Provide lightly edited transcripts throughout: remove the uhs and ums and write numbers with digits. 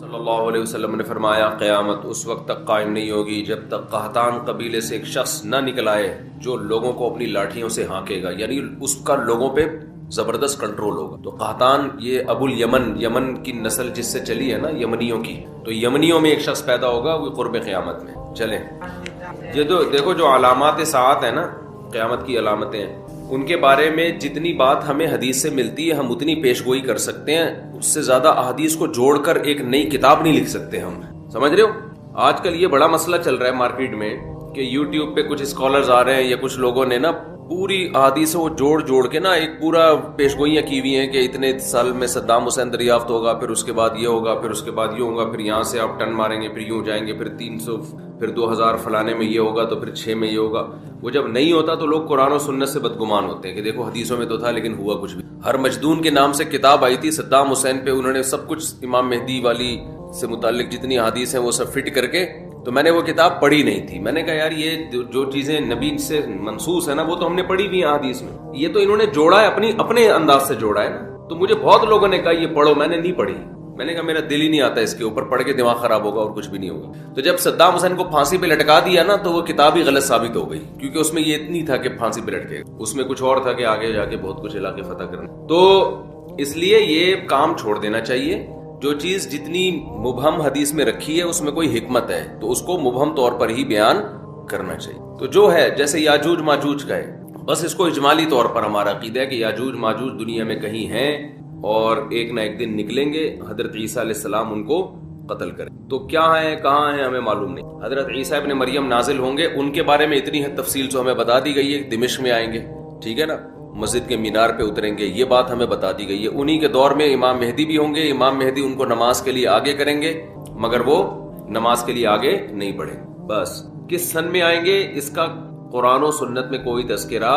صلی اللہ علیہ وسلم نے فرمایا قیامت اس وقت تک قائم نہیں ہوگی جب تک قحطان قبیلے سے ایک شخص نہ نکل آئے جو لوگوں کو اپنی لاٹھیوں سے ہانکے گا، یعنی اس کا لوگوں پہ زبردست کنٹرول ہوگا۔ تو قحطان یہ ابو الیمن، یمن کی نسل جس سے چلی ہے نا، یمنیوں کی، تو یمنیوں میں ایک شخص پیدا ہوگا، وہ قرب قیامت میں۔ چلیں یہ تو دیکھو جو علامات ساعت ہے نا، قیامت کی علامتیں، ان کے بارے میں جتنی بات ہمیں حدیث سے ملتی ہے ہم اتنی پیش گوئی کر سکتے ہیں، اس سے زیادہ احادیث کو جوڑ کر ایک نئی کتاب نہیں لکھ سکتے ہم، سمجھ رہے ہو؟ آج کل یہ بڑا مسئلہ چل رہا ہے مارکیٹ میں کہ یوٹیوب پہ کچھ اسکالرز آ رہے ہیں یا کچھ لوگوں نے نا پوری احادیث وہ جوڑ کے نا ایک پورا پیش گوئیاں کی ہوئی ہیں کہ اتنے سال میں صدام حسین دریافت ہوگا، پھر اس کے بعد یہ ہوگا، پھر اس کے بعد یہ ہوگا، پھر یہاں سے آپ ٹن ماریں گے، پھر یوں جائیں گے، پھر 300، پھر 2000 فلانے میں یہ ہوگا، تو پھر 6 میں یہ ہوگا۔ وہ جب نہیں ہوتا تو لوگ قرآن و سنت سے بدگمان ہوتے ہیں کہ دیکھو حدیثوں میں تو تھا لیکن ہوا کچھ بھی۔ ہر مجدون کے نام سے کتاب آئی تھی صدام حسین پہ، انہوں نے سب کچھ امام مہدی والی سے متعلق جتنی حدیث ہیں وہ سب فٹ کر کے، تو میں نے وہ کتاب پڑھی نہیں تھی۔ میں نے کہا یار یہ جو چیزیں نبی سے منسوس ہے نا وہ تو ہم نے پڑھی بھی ہیں حدیث میں، یہ تو انہوں نے جوڑا ہے، اپنے انداز سے جوڑا ہے نا۔ تو مجھے بہت لوگوں نے کہا یہ پڑھو، میں نے نہیں پڑھی، میں نے کہا میرا دل ہی نہیں آتا اس کے اوپر، پڑھ کے دماغ خراب ہوگا اور کچھ بھی نہیں ہوگا۔ تو جب صدام حسین کو پھانسی پہ لٹکا دیا نا تو وہ کتاب ہی غلط ثابت ہو گئی، کیونکہ اس میں یہ اتنی تھا کہ پھانسی پہ لٹکے، اس میں کچھ اور تھا کہ آگے جا کے بہت کچھ علاقے فتح کرنا۔ تو اس لیے یہ کام چھوڑ دینا چاہیے، جو چیز جتنی مبہم حدیث میں رکھی ہے اس میں کوئی حکمت ہے تو اس کو مبہم طور پر ہی بیان کرنا چاہیے۔ تو جو ہے جیسے یاجوج ماجوج کا ہے، بس اس کو اجمالی طور پر ہمارا عقیدہ ہے کہ یاجوج ماجوج دنیا میں کہیں ہیں اور ایک نہ ایک دن نکلیں گے، حضرت عیسیٰ علیہ السلام ان کو قتل کریں۔ تو کیا ہیں کہاں ہیں ہمیں معلوم نہیں۔ حضرت عیسیٰ ابن مریم نازل ہوں گے، ان کے بارے میں اتنی تفصیل جو ہمیں بتا دی گئی ہے، دمشق میں آئیں گے، ٹھیک ہے نا، مسجد کے مینار پہ اتریں گے، یہ بات ہمیں بتا دی گئی ہے۔ انہی کے دور میں امام مہدی بھی ہوں گے، امام مہدی ان کو نماز کے لیے آگے کریں گے، مگر وہ نماز کے لیے آگے نہیں بڑھیں گے۔ بس کس سن میں آئیں گے اس کا قرآن و سنت میں کوئی تذکرہ،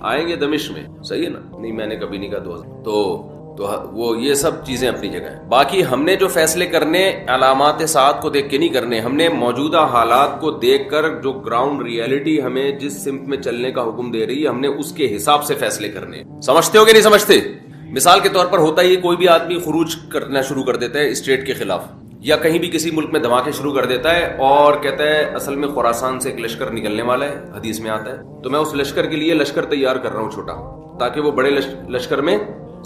آئیں گے دمشق میں، صحیح ہے نا، نہیں میں نے کبھی نہیں کہا 2000 تو وہ یہ سب چیزیں اپنی جگہ ہیں۔ باقی ہم نے جو فیصلے کرنے علامات ساعت کو دیکھ کے نہیں کرنے، ہم نے موجودہ حالات کو دیکھ کر جو گراؤنڈ ریئلٹی ہمیں جس سمت میں چلنے کا حکم دے رہی ہے ہم نے اس کے حساب سے فیصلے کرنے۔ سمجھتے ہو کہ نہیں سمجھتے؟ مثال کے طور پر ہوتا ہی کوئی بھی آدمی خروج کرنا شروع کر دیتا ہے اسٹیٹ کے خلاف، یا کہیں بھی کسی ملک میں دھماکے شروع کر دیتا ہے اور کہتا ہے اصل میں خراسان سے ایک لشکر نکلنے والا ہے، حدیث میں آتا ہے، تو میں اس لشکر کے لیے لشکر تیار کر رہا ہوں چھوٹا، تاکہ وہ بڑے لشکر میں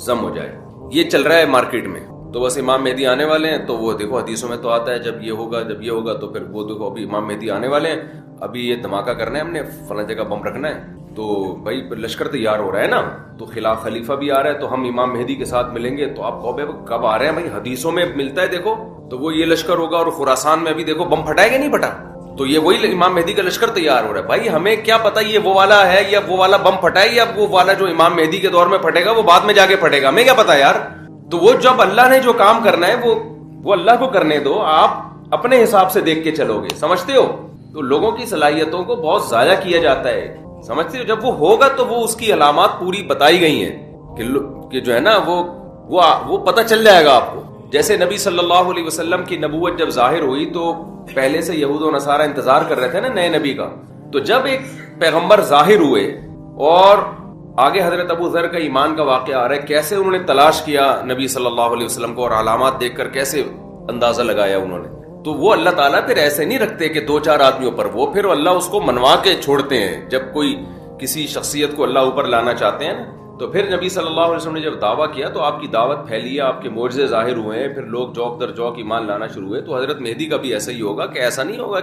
ضم ہو جائے۔ یہ چل رہا ہے مارکیٹ میں، تو بس امام مہدی آنے والے ہیں، تو وہ دیکھو حدیثوں میں تو آتا ہے جب یہ ہوگا جب یہ ہوگا، تو پھر وہ دیکھو ابھی امام مہدی آنے والے ہیں، ابھی یہ دھماکہ کرنا ہے، ہم نے فلاں جگہ بم رکھنا ہے، تو بھائی لشکر تیار ہو رہا ہے نا، تو خلاف خلیفہ بھی آ رہا ہے، تو ہم امام مہدی کے ساتھ ملیں گے، تو آپ کہو بھائی کب آ رہے ہیں؟ بھائی حدیثوں میں ملتا ہے دیکھو، تو وہ یہ لشکر ہوگا، اور خراسان میں ابھی دیکھو بم پھٹائے گا نہیں پھٹا، تو یہ وہی امام مہدی کا لشکر تیار ہو رہا ہے۔ بھائی ہمیں کیا پتا یہ وہ والا ہے یا وہ والا بم پھٹائے، یا وہ والا جو امام مہدی کے دور میں پھٹے گا وہ بعد میں جا کے پھٹے گا، ہمیں کیا پتا یار۔ تو وہ جب اللہ نے جو کام کرنا ہے وہ اللہ کو کرنے دو، آپ اپنے حساب سے دیکھ کے چلو گے، سمجھتے ہو؟ تو لوگوں کی صلاحیتوں کو بہت ضائع کیا جاتا ہے، سمجھتے ہو؟ جب وہ ہوگا تو وہ اس کی علامات پوری بتائی گئی ہیں کہ جو ہے نا وہ پتہ چل جائے گا آپ کو۔ جیسے نبی صلی اللہ علیہ وسلم کی نبوت جب ظاہر ہوئی تو پہلے سے یہود و نصارہ انتظار کر رہے تھے نا نئے نبی کا، تو جب ایک پیغمبر ظاہر ہوئے، اور آگے حضرت ابو ذر کا ایمان کا واقعہ آ رہا ہے، کیسے انہوں نے تلاش کیا نبی صلی اللہ علیہ وسلم کو، اور علامات دیکھ کر کیسے اندازہ لگایا انہوں نے۔ تو وہ اللہ تعالیٰ پھر ایسے نہیں رکھتے کہ 2-4 آدمیوں پر، وہ پھر اللہ اس کو منوا کے چھوڑتے ہیں۔ جب کوئی کسی شخصیت کو اللہ اوپر لانا چاہتے ہیں تو پھر نبی صلی اللہ علیہ وسلم نے جب دعویٰ کیا تو آپ کی دعوت پھیلی ہے، آپ کے معجزے ظاہر ہوئے ہیں، پھر لوگ جوک در جوک ایمان لانا شروع ہوئے۔ تو حضرت مہدی کا بھی ایسا ہی ہوگا کہ ایسا نہیں ہوگا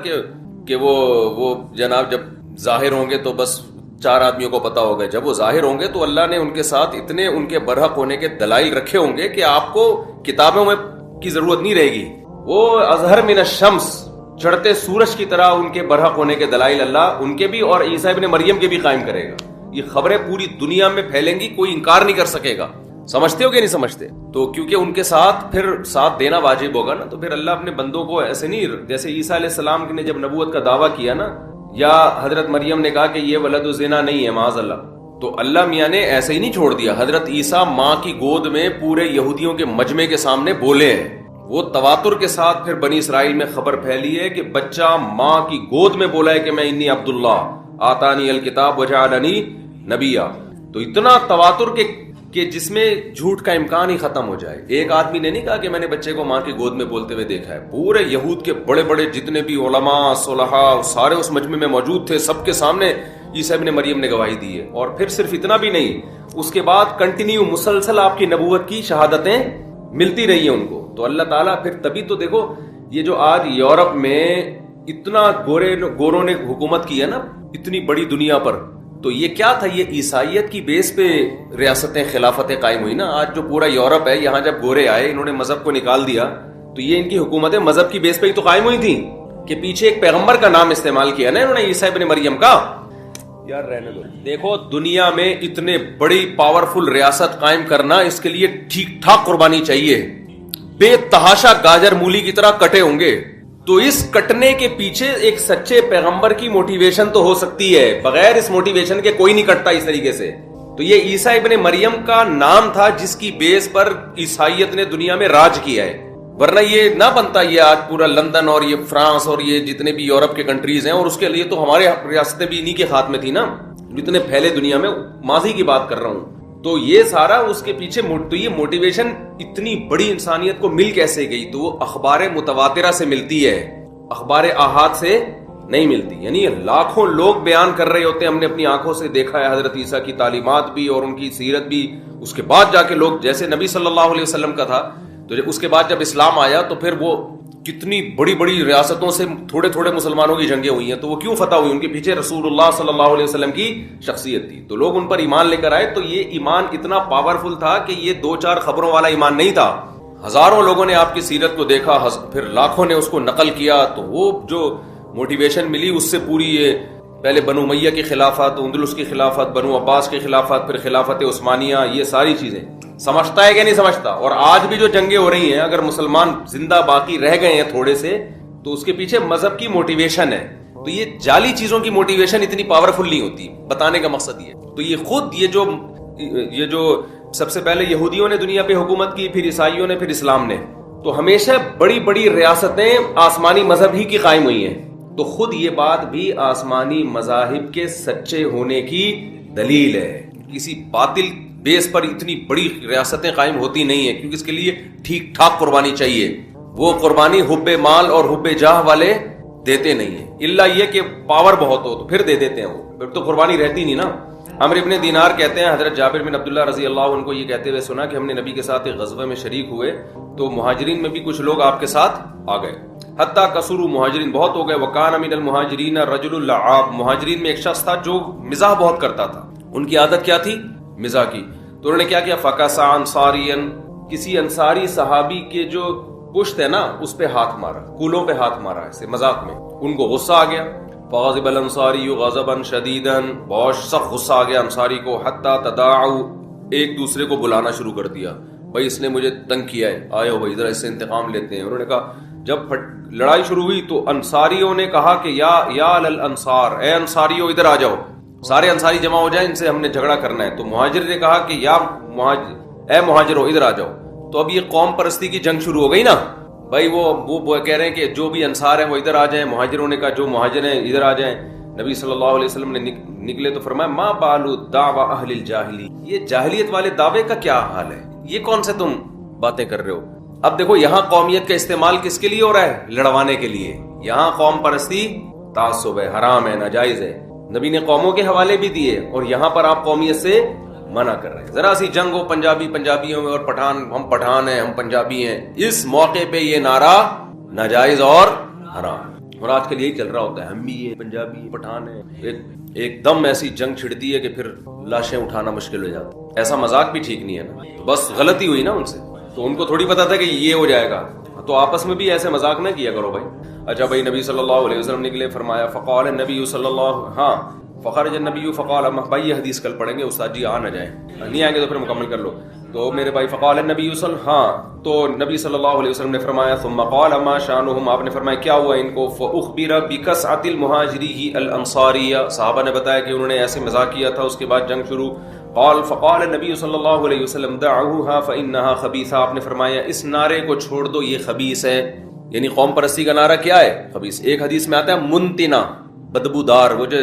کہ وہ جناب جب ظاہر ہوں گے تو بس 4 آدمیوں کو پتا ہوگا۔ جب وہ ظاہر ہوں گے تو اللہ نے ان کے ساتھ اتنے ان کے برحق ہونے کے دلائل رکھے ہوں گے کہ آپ کو کتابوں میں کی ضرورت نہیں رہے گی۔ وہ اظہر من الشمس، چڑھتے سورج کی طرح ان کے برحق ہونے کے دلائل اللہ ان کے بھی اور عیسیٰ ابن مریم کے بھی قائم کرے گا۔ یہ خبریں پوری دنیا میں پھیلیں گی، کوئی انکار نہیں کر سکے گا۔ سمجھتے ہو کہ نہیں سمجھتے؟ تو کیونکہ ان کے ساتھ پھر ساتھ دینا واجب ہوگا نا، تو پھر اللہ اپنے بندوں کو ایسے نہیں، جیسے عیسیٰ علیہ السلام نے جب نبوت کا دعویٰ کیا نا، یا حضرت مریم نے کہا کہ یہ ولد الزنا نہیں ہے معاذ اللہ، تو اللہ میاں نے ایسے ہی نہیں چھوڑ دیا۔ حضرت عیسیٰ ماں کی گود میں پورے یہودیوں کے مجمع کے سامنے بولے ہیں، وہ تواتر کے ساتھ پھر بنی اسرائیل میں خبر پھیلی ہے کہ بچہ ماں کی گود میں بولا ہے کہ میں انی عبداللہ آتانی الکتاب وجعلنی نبیا۔ تو اتنا تواتر کے کہ جس میں جھوٹ کا امکان ہی ختم ہو جائے. ایک آدمی نے نہیں کہا کہ میں نے بچے کو ماں کی گود میں بولتے ہوئے دیکھا ہے. پورے یہود کے بڑے بڑے جتنے بھی علماء صلحاء سارے اس مجمع میں موجود تھے, سب کے سامنے عیسیٰ ابن مریم نے گواہی دی ہے. اور پھر صرف اتنا بھی نہیں, اس کے بعد کنٹینیو مسلسل آپ کی نبوت کی شہادتیں ملتی رہی ہیں ان کو. تو اللہ تعالیٰ پھر تبھی تو دیکھو یہ جو آج یورپ میں اتنا گوروں نے حکومت کی ہے نا اتنی بڑی دنیا پر, تو یہ کیا تھا, یہ عیسائیت کی بیس پہ ریاستیں خلافتیں قائم ہوئی نا. آج جو پورا یورپ ہے یہاں جب گورے آئے انہوں نے مذہب کو نکال دیا تو یہ ان کی حکومتیں مذہب کی بیس پہ ہی تو قائم ہوئی تھیں کہ پیچھے ایک پیغمبر کا نام استعمال کیا نا انہوں نے, عیسیٰ ابن مریم کا. یار رہنے دو. دیکھو دنیا میں اتنے بڑی پاورفل ریاست قائم کرنا, اس کے لیے ٹھیک ٹھاک قربانی چاہیے. بے تحاشا گاجر مولی کی طرح کٹے ہوں گے. تو اس کٹنے کے پیچھے ایک سچے پیغمبر کی موٹیویشن تو ہو سکتی ہے, بغیر اس موٹیویشن کے کوئی نہیں کٹتا اس طریقے سے. تو یہ عیسیٰ ابن مریم کا نام تھا جس کی بیس پر عیسائیت نے دنیا میں راج کیا ہے, ورنہ یہ نہ بنتا یہ آج پورا لندن اور یہ فرانس اور یہ جتنے بھی یورپ کے کنٹریز ہیں. اور اس کے لیے تو ہمارے ریاستیں بھی انہی کے ہاتھ میں تھی نا, جتنے پھیلے دنیا میں, ماضی کی بات کر رہا ہوں. تو یہ سارا اس کے پیچھے تو یہ موٹیویشن اتنی بڑی انسانیت کو مل کیسے گئی, تو وہ اخبار متواترہ سے ملتی ہے, اخبار احاد سے نہیں ملتی. یعنی لاکھوں لوگ بیان کر رہے ہوتے ہیں, ہم نے اپنی آنکھوں سے دیکھا ہے حضرت عیسیٰ کی تعلیمات بھی اور ان کی سیرت بھی. اس کے بعد جا کے لوگ, جیسے نبی صلی اللہ علیہ وسلم کا تھا, تو اس کے بعد جب اسلام آیا تو پھر وہ کتنی بڑی بڑی ریاستوں سے تھوڑے تھوڑے مسلمانوں کی جنگیں ہوئی ہیں. تو وہ کیوں فتح ہوئی, ان کے پیچھے رسول اللہ صلی اللہ علیہ وسلم کی شخصیت تھی. تو لوگ ان پر ایمان لے کر آئے. تو یہ ایمان اتنا پاورفل تھا کہ یہ 2-4 خبروں والا ایمان نہیں تھا. ہزاروں لوگوں نے آپ کی سیرت کو دیکھا, پھر لاکھوں نے اس کو نقل کیا. تو وہ جو موٹیویشن ملی اس سے پوری یہ پہلے بنو امیہ کی خلافت, اندلس کی خلافت, بنو عباس کی خلافت, پھر خلافت عثمانیہ, یہ ساری چیزیں سمجھتا ہے کہ نہیں سمجھتا. اور آج بھی جو جنگیں ہو رہی ہیں, اگر مسلمان زندہ باقی رہ گئے ہیں تھوڑے سے, تو اس کے پیچھے مذہب کی موٹیویشن ہے. تو یہ جعلی چیزوں کی موٹیویشن اتنی پاورفل نہیں ہوتی, بتانے کا مقصد یہ. تو یہ خود یہ جو سب سے پہلے یہودیوں نے دنیا پہ حکومت کی, پھر عیسائیوں نے, پھر اسلام نے, تو ہمیشہ بڑی بڑی ریاستیں آسمانی مذہب ہی کی قائم ہوئی ہیں. تو خود یہ بات بھی آسمانی مذاہب کے سچے ہونے کی دلیل ہے. کسی باطل بیس پر اتنی بڑی ریاستیں قائم ہوتی نہیں ہیں, کیونکہ اس کے لیے ٹھیک ٹھاک قربانی چاہیے. وہ قربانی حب مال اور حب جاہ والے دیتے نہیں ہیں, الا یہ کہ پاور بہت ہو تو پھر دے دیتے ہیں, وہ پھر تو قربانی رہتی نہیں نا. عمرو ابن دینار کہتے ہیں, حضرت جابر بن عبداللہ رضی اللہ عنہ کو یہ کہتے ہوئے سنا کہ ہم نے نبی کے ساتھ ایک غزوہ میں شریک ہوئے, تو مہاجرین میں بھی کچھ لوگ آپ کے ساتھ آ گئے, حتیٰ کثروا, مہاجرین بہت ہو گئے. وکان من المہاجرین رجل اللعاب, مہاجرین میں ایک شخص تھا جو مزاح بہت کرتا تھا. ان کی عادت کیا تھی, مزاح کی. تو انہوں نے کیا کیا, فکسا انصاریا, کسی انصاری صحابی کے جو پشت ہے نا اس پہ ہاتھ مارا, کولوں پہ ہاتھ مارا ایسے مذاق میں. ان کو غصہ آ گیا. فغضب الانصاری غضبا شدیدا, بہت سخت غصہ آ گیا انصاری کو. حتی تداعوا, ایک دوسرے کو بلانا شروع کر دیا, بھائی اس نے مجھے تنگ کیا ہے, آئے ہو بھائی ذرا اس سے انتقام لیتے ہیں. انہوں نے کہا, جب لڑائی شروع ہوئی تو انصاریوں نے کہا کہ یا الانصار, اے انصاریوں ادھر آ جاؤ. سارے انصاری جمع ہو جائیں, ان سے ہم نے جھگڑا کرنا ہے. تو مہاجر نے کہا کہ اے مہاجروں ادھر آ جاؤ. تو اب یہ قوم پرستی کی جنگ شروع ہو گئی نا بھائی. وہ کہہ رہے ہیں کہ جو بھی انصار ہیں وہ ادھر آ جائیں. مہاجروں نے کہا جو مہاجر ہیں ادھر آ جائیں. نبی صلی اللہ علیہ وسلم نے نکلے تو فرمایا, ما بالو دعوی اہل الجاہلی, یہ جاہلیت والے دعوے کا کیا حال ہے, یہ کون سے تم باتیں کر رہے ہو. اب دیکھو یہاں قومیت کا استعمال کس کے لیے ہو رہا ہے, لڑوانے کے لیے. یہاں قوم پرستی تعصب ہے, حرام ہے, ناجائز ہے. نبی نے قوموں کے حوالے بھی دیے, اور یہاں پر آپ قومیت سے منع کر رہے ہیں. ذرا سی جنگ ہو پنجابیوں میں, اور ہم پٹھان ہیں, ہم پنجابی ہیں, اس موقع پہ یہ نعرہ ناجائز اور حرام. اور آج کل یہی چل رہا ہوتا ہے, ہم بھی ہیں پنجابی پٹھان ہیں, ایک دم ایسی جنگ چھڑتی ہے کہ پھر لاشیں اٹھانا مشکل ہو جاتا. ایسا مذاق بھی ٹھیک نہیں ہے نا, بس غلطی ہوئی نا ان سے. تو ان کو تھوڑی پتا تھا کہ یہ ہو جائے گا, تو آپس میں بھی ایسے مذاق نہ کیا کرو بھائی. اچھا بھائی, نبی صلی اللہ علیہ وسلم نکلے, فرمایا فقال النبی صلی اللہ فخرج النبی فقال, بھائی یہ حدیث کل پڑھیں گے, استاد جی آ نہ جائیں, نہیں آئیں گے تو پھر مکمل کر لو. تو میرے بھائی فقال النبی تو نبی صلی اللہ علیہ وسلم نے فرمایا, ثم قال ما شانهم, آپ نے فرمایا کیا ہوا ان کو. فاخبر بکسعۃ المہاجری الانصاریہ, صحابہ نے بتایا کہ انہوں نے ایسے مذاق کیا تھا. اس کے بعد جنگ شروع. فقال النبی صلی اللہ علیہ وسلم دعوها فانها خبیثہ, آپ نے فرمایا اس نعرے کو چھوڑ دو, یہ خبیث ہے. یعنی قوم پرستی کا نعرہ کیا ہے, خبیث. ایک حدیث میں آتا ہے منتنا, بدبودار, وہ جو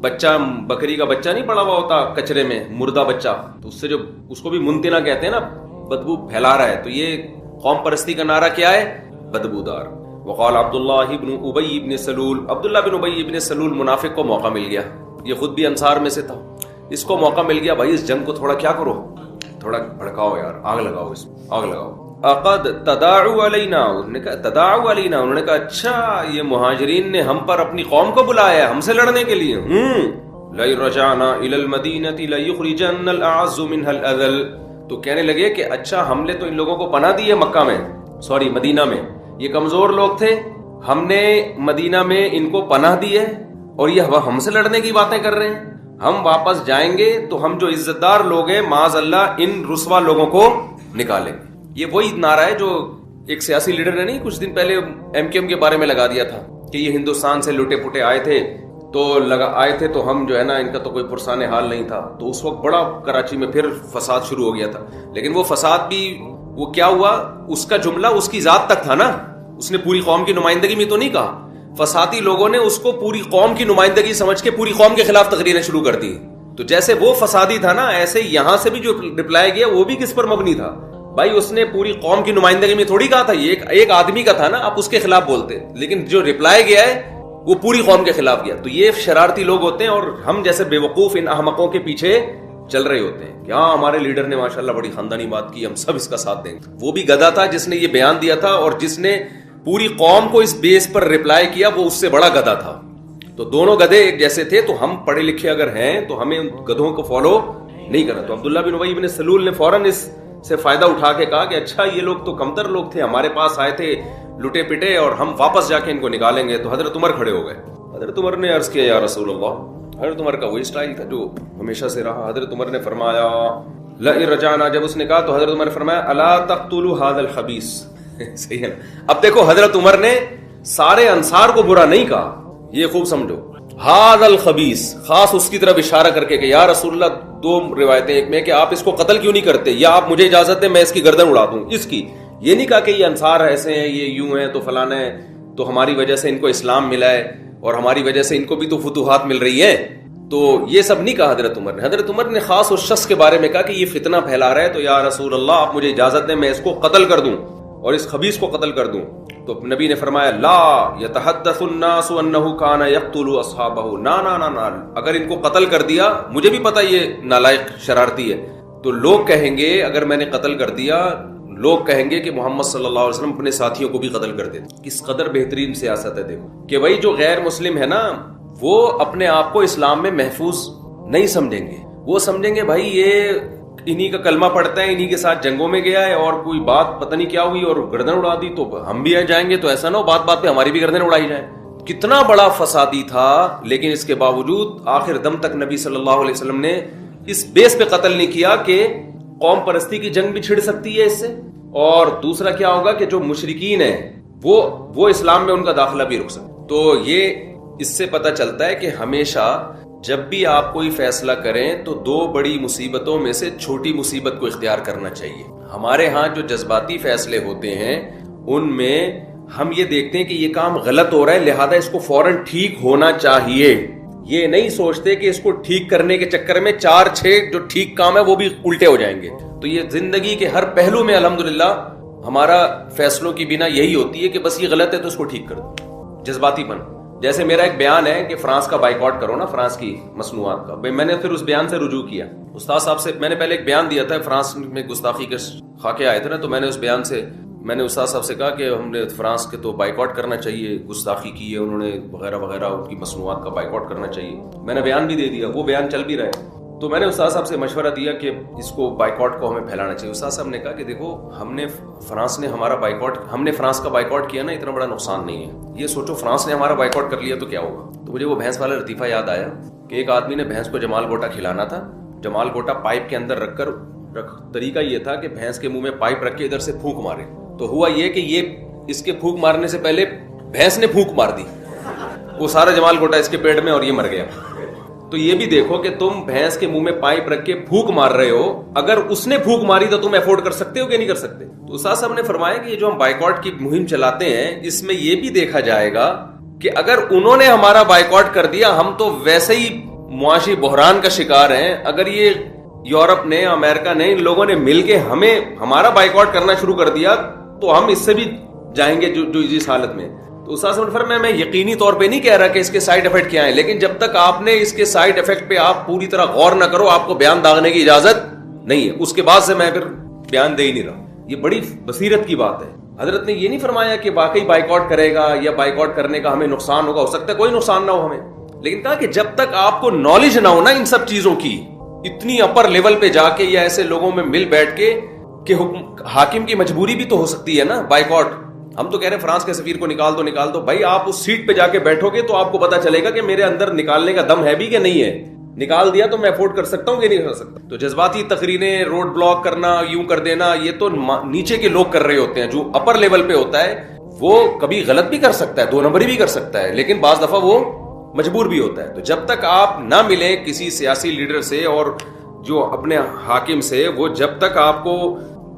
بچہ بکری کا بچہ نہیں پڑا ہوا ہوتا کچرے میں، مردہ بچہ، تو اس سے جو اس کو بھی منتنا کہتے ہیں نا، بدبو پھیلا رہا ہے، تو یہ قوم پرستی کا نعرہ کیا ہے؟ بدبودار. وقال عبداللہ ابن ابی ابن سلول، عبداللہ بن ابی ابن سلول منافق کو موقع مل گیا، یہ خود بھی انصار میں سے تھا، اس کو موقع مل گیا، بھائی اس جنگ کو تھوڑا کیا کرو، تھوڑا بھڑکاؤ یار، آگ لگاؤ، اس آگ لگاؤ. اقد تداعوا علینا، انہوں نے کہا تداعوا علینا، انہوں نے کہا اچھا یہ مہاجرین نے ہم پر اپنی قوم کو بلایا ہے ہم سے لڑنے کے لیے. لئن رجعنا الى المدینۃ لیخرجن الاعز منها الاذل، تو کہنے لگے کہ اچھا ہم نے تو ان لوگوں کو پناہ دی ہے مکہ میں، سوری مدینہ میں، یہ کمزور لوگ تھے، ہم نے مدینہ میں ان کو پناہ دی ہے اور یہ ہم سے لڑنے کی باتیں کر رہے ہیں. ہم واپس جائیں گے تو ہم جو عزت دار لوگ ہیں معاذ اللہ ان رسوا لوگوں کو نکالیں گے. یہ وہی نعرہ ہے جو ایک سیاسی لیڈر نے نہیں کچھ دن پہلے ایم کیو ایم کے بارے میں لگا دیا تھا کہ یہ ہندوستان سے لوٹے پوٹے آئے تھے تو ہم جو ہے نا ان کا تو کوئی پرسان حال نہیں تھا. تو اس وقت بڑا کراچی میں پھر فساد شروع ہو گیا تھا، لیکن وہ فساد بھی وہ کیا ہوا، اس کا جملہ اس کی ذات تک تھا نا، اس نے پوری قوم کی نمائندگی میں تو نہیں کہا. فسادی لوگوں نے اس کو پوری قوم کی نمائندگی سمجھ کے پوری قوم کے خلاف تقریریں شروع کر دی. تو جیسے وہ فسادی تھا نا، ایسے یہاں سے بھی جو رپلائی گیا وہ بھی کس پر مبنی تھا؟ بھائی اس نے پوری قوم کی نمائندگی میں تھوڑی کہا تھا، یہ ایک آدمی کا تھا نا، آپ اس کے خلاف بولتے، لیکن جو رپلائی گیا ہے وہ پوری قوم کے خلاف گیا. تو یہ شرارتی لوگ ہوتے ہیں اور ہم جیسے بے وقوف ان احمقوں کے پیچھے چل رہے ہوتے ہیں کہ ہاں ہمارے لیڈر نے ماشاءاللہ بڑی خاندانی بات کی، ہم سب اس کا ساتھ دیں گے. وہ بھی گدھا تھا جس نے یہ بیان دیا تھا، اور جس نے پوری قوم کو اس بیس پر رپلائی کیا وہ اس سے بڑا گدھا تھا. تو دونوں گدھے ایک جیسے تھے. تو ہم پڑھے لکھے اگر ہیں تو ہمیں ان گدھوں کو فالو نہیں کرنا. تو عبداللہ بن ابی بن سلول نے فوراً اس سے فائدہ اٹھا کے کہا کہ اچھا یہ لوگ تو کمتر لوگ تھے، ہمارے پاس آئے تھے لٹے پٹے اور ہم واپس جا کے ان کو نکالیں گے. تو حضرت عمر کھڑے ہو گئے. حضرت عمر نے عرض کیا یا رسول اللہ، حضرت عمر کا وہی سٹائل تھا جو ہمیشہ سے رہا. حضرت عمر نے فرمایا لئن رجعنا، جب اس نے کہا تو حضرت عمر نے فرمایا الا تقتلوا هذا الخبيث. صحیح ہے نا. اب دیکھو حضرت عمر نے سارے انصار کو برا نہیں کہا، یہ خوب سمجھو. هذا الخبيث خاص اس کی طرف اشارہ کر کے کہ یا رسول اللہ، دو روایتیں، ایک میں کہ آپ اس کو قتل کیوں نہیں کرتے، یا آپ مجھے اجازت دیں میں اس کی گردن اڑا دوں اس کی. یہ نہیں کہا کہ یہ انصار ایسے ہیں، یہ یوں ہیں تو فلانا ہے، تو ہماری وجہ سے ان کو اسلام ملا ہے اور ہماری وجہ سے ان کو بھی تو فتوحات مل رہی ہیں. تو یہ سب نہیں کہا حضرت عمر نے. حضرت عمر نے خاص اس شخص کے بارے میں کہا کہ یہ فتنہ پھیلا رہا ہے، تو یا رسول اللہ آپ مجھے اجازت دیں میں اس کو قتل کر دوں اور اس خبیث کو قتل کر دوں. تو نبی نے فرمایا لا یتحدث الناس انه كان يقتل اصحابه، نا اگر ان کو قتل کر دیا، مجھے بھی پتا یہ نالائق شرارتی ہے، تو لوگ کہیں گے اگر میں نے قتل کر دیا، لوگ کہیں گے کہ محمد صلی اللہ علیہ وسلم اپنے ساتھیوں کو بھی قتل کر دیتے. کس قدر بہترین سیاست ہے دیکھو کہ بھائی جو غیر مسلم ہے نا وہ اپنے آپ کو اسلام میں محفوظ نہیں سمجھیں گے. وہ سمجھیں گے بھائی یہ انہی کا کلمہ پڑھتا ہے، انہی کے ساتھ جنگوں میں گیا ہے اور کوئی بات پتہ نہیں کیا ہوئی اور گردن اڑا دی تو ہم بھی جائیں گے. تو ایسا نہ ہو بات بات پہ ہماری بھی گردن اڑائی جائے. کتنا بڑا فسادی تھا، لیکن اس کے باوجود آخر دم تک نبی صلی اللہ علیہ وسلم نے اس بیس پہ قتل نہیں کیا کہ قوم پرستی کی جنگ بھی چھڑ سکتی ہے اس سے، اور دوسرا کیا ہوگا کہ جو مشرکین ہیں وہ اسلام میں ان کا داخلہ بھی رک سکتا. تو یہ اس سے پتہ چلتا ہے کہ ہمیشہ جب بھی آپ کوئی فیصلہ کریں تو دو بڑی مصیبتوں میں سے چھوٹی مصیبت کو اختیار کرنا چاہیے. ہمارے ہاں جو جذباتی فیصلے ہوتے ہیں ان میں ہم یہ دیکھتے ہیں کہ یہ کام غلط ہو رہا ہے لہذا اس کو فوراً ٹھیک ہونا چاہیے. یہ نہیں سوچتے کہ اس کو ٹھیک کرنے کے چکر میں 4-6 جو ٹھیک کام ہے وہ بھی الٹے ہو جائیں گے. تو یہ زندگی کے ہر پہلو میں الحمدللہ ہمارا فیصلوں کی بنا یہی ہوتی ہے کہ بس یہ غلط ہے تو اس کو ٹھیک کر دو. جذباتی پن. جیسے میرا ایک بیان ہے کہ فرانس کا بائیکاٹ کرو نا، فرانس کی مصنوعات کا. میں نے پھر اس بیان سے رجوع کیا. استاد صاحب سے میں نے پہلے ایک بیان دیا تھا، فرانس میں گستاخی کے خاکے آئے تھے نا، تو میں نے اس بیان سے میں نے استاد صاحب سے کہا کہ ہم نے فرانس کے تو بائیکاٹ کرنا چاہیے، گستاخی کی ہے انہوں نے وغیرہ وغیرہ، ان کی مصنوعات کا بائیکاٹ کرنا چاہیے. میں نے بیان بھی دے دیا، وہ بیان چل بھی رہا ہے. تو میں نے استاد صاحب سے مشورہ دیا کہ اس کو بائیکاٹ کو ہمیں پھیلانا چاہیے. استاد صاحب نے کہا کہ دیکھو ہم نے فرانس کا بائیکاٹ کیا نا، اتنا بڑا نقصان نہیں ہے. یہ سوچو فرانس نے ہمارا بائیکاٹ کر لیا تو کیا ہوگا. تو مجھے وہ بھینس والا لطیفہ یاد آیا کہ ایک آدمی نے بھینس کو جمال گوٹا کھلانا تھا. جمال گوٹا پائپ کے اندر طریقہ یہ تھا کہ بھینس کے منہ میں پائپ رکھ کے ادھر سے پھونک مارے. تو ہوا یہ کہ یہ اس کے پھونک مارنے سے پہلے بھینس نے پھونک مار دی، وہ سارا جمال گوٹا اس کے پیٹ میں اور یہ مر گیا. تو یہ بھی دیکھو کہ تم بھینس کے منہ میں پائپ رکھ کے پھونک مار رہے ہو، اگر اس نے پھونک ماری تو تم افورڈ کر سکتے ہو کہ نہیں کر سکتے. تو استاد صاحب نے فرمایا کہ یہ جو ہم بائیکاٹ کی مہم چلاتے ہیں اس میں یہ بھی دیکھا جائے گا کہ اگر انہوں نے ہمارا بائیکاٹ کر دیا ہم تو ویسے ہی معاشی بحران کا شکار ہیں. اگر یہ یورپ نے، امریکہ نے، ان لوگوں نے مل کے ہمارا بائیکاٹ کرنا شروع کر دیا تو ہم اس سے بھی جائیں گے جو اس حالت میں. تو استاد فرمایا میں یقینی طور پہ نہیں کہہ رہا کہ اس کے سائیڈ افیکٹ کیا ہیں، لیکن جب تک آپ نے اس کے سائیڈ افیکٹ پہ آپ پوری طرح غور نہ کرو آپ کو بیان داغنے کی اجازت نہیں ہے. اس کے بعد سے میں پھر بیان دے ہی نہیں رہا. یہ بڑی بصیرت کی بات ہے. حضرت نے یہ نہیں فرمایا کہ واقعی بائیکاٹ کرے گا یا بائیکاٹ کرنے کا ہمیں نقصان ہوگا، ہو سکتا ہے کوئی نقصان نہ ہو ہمیں، لیکن کہا کہ جب تک آپ کو نالج نہ ہو نا ان سب چیزوں کی، اتنی اپر لیول پہ جا کے یا ایسے لوگوں میں مل بیٹھ کے کہ حاکم کی مجبوری بھی تو ہو سکتی ہے نا بائیکاٹ. ہم تو کہہ رہے ہیں فرانس کے سفیر کو نکال دو بھائی، آپ اس سیٹ پہ جا کے بیٹھو گے تو آپ کو پتا چلے گا کہ میرے اندر نکالنے کا دم ہے بھی کہ نہیں ہے. نکال دیا تو میں افورڈ کر سکتا ہوں کہ نہیں کر سکتا. تو جذباتی تقریریں، روڈ بلاک کرنا، یوں کر دینا، یہ تو نیچے کے لوگ کر رہے ہوتے ہیں. جو اپر لیول پہ ہوتا ہے وہ کبھی غلط بھی کر سکتا ہے، دو نمبری بھی کر سکتا ہے، لیکن بعض دفعہ وہ مجبور بھی ہوتا ہے. تو جب تک آپ نہ ملیں کسی سیاسی لیڈر سے اور جو اپنے حاکم سے، وہ جب تک آپ کو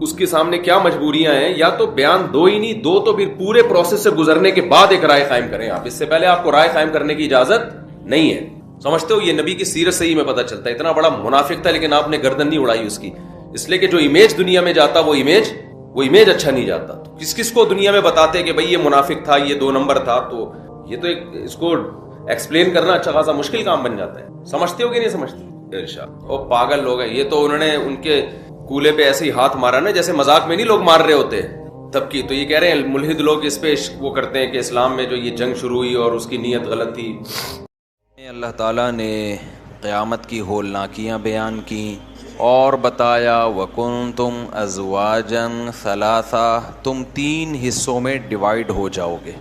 اس کے سامنے کیا مجبوریاں ہیں، یا تو بیان دو ہی نہیں دو تو پھر پورے پروسیس سے گزرنے کے بعد ایک رائے قائم کریں. آپ اس سے پہلے آپ کو رائے قائم کرنے کی اجازت نہیں ہے. سمجھتے ہو، یہ نبی کی سیرت سے ہی میں پتہ چلتا ہے. اتنا بڑا منافق تھا لیکن آپ نے گردن نہیں اڑائی اس کی، اس لیے کہ جو امیج دنیا میں جاتا وہ امیج اچھا نہیں جاتا. تو کس کو دنیا میں بتاتے کہ بھئی یہ منافق تھا، یہ 2 نمبر تھا، تو یہ تو اس کو ایکسپلین کرنا اچھا خاصا مشکل کام بن جاتا ہے. سمجھتے ہو کہ نہیں سمجھتے؟ ارشاد. اور پاگل لوگ ہیں یہ تو، انہوں نے ان کے کولے پہ ایسے ہی ہاتھ مارا نا جیسے مذاق میں نہیں لوگ مار رہے ہوتے تب کی. تو یہ کہہ رہے ہیں ملحد لوگ اس پہ وہ کرتے ہیں کہ اسلام میں جو یہ جنگ شروع ہوئی اور اس کی نیت غلط تھی. اللہ تعالیٰ نے قیامت کی ہولناکیاں بیان کی اور بتایا وَكُنْتُمْ أَزْوَاجًا ثَلَاثًا، تم 3 حصوں میں ڈیوائیڈ ہو جاؤ گے.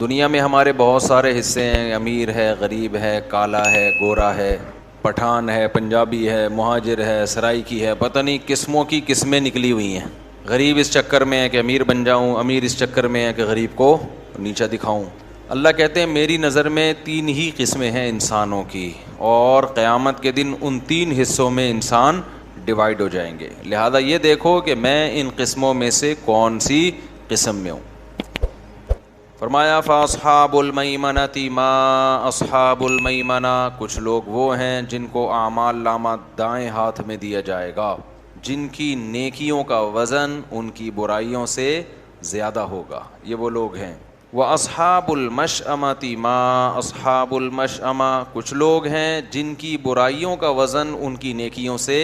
دنیا میں ہمارے بہت سارے حصے ہیں، امیر ہے، غریب ہے، کالا ہے، گورا ہے، پٹھان ہے، پنجابی ہے، مہاجر ہے، سرائکی ہے، پتہ نہیں قسموں کی قسمیں نکلی ہوئی ہیں. غریب اس چکر میں ہے کہ امیر بن جاؤں، امیر اس چکر میں ہے کہ غریب کو نیچا دکھاؤں. اللہ کہتے ہیں میری نظر میں 3 ہی قسمیں ہیں انسانوں کی، اور قیامت کے دن ان 3 حصوں میں انسان ڈیوائیڈ ہو جائیں گے. لہذا یہ دیکھو کہ میں ان قسموں میں سے کون سی قسم میں ہوں. فرمایا فاصحاب المیمنۃ ما اصحاب المیمنہ، کچھ لوگ وہ ہیں جن کو اعمال نامہ دائیں ہاتھ میں دیا جائے گا، جن کی نیکیوں کا وزن ان کی برائیوں سے زیادہ ہوگا. یہ وہ لوگ ہیں. وَأَصْحَابُ الْمَشْأَمَةِ مَا أَصْحَابُ الْمَشْأَمَةِ، کچھ لوگ ہیں جن کی برائیوں کا وزن ان کی نیکیوں سے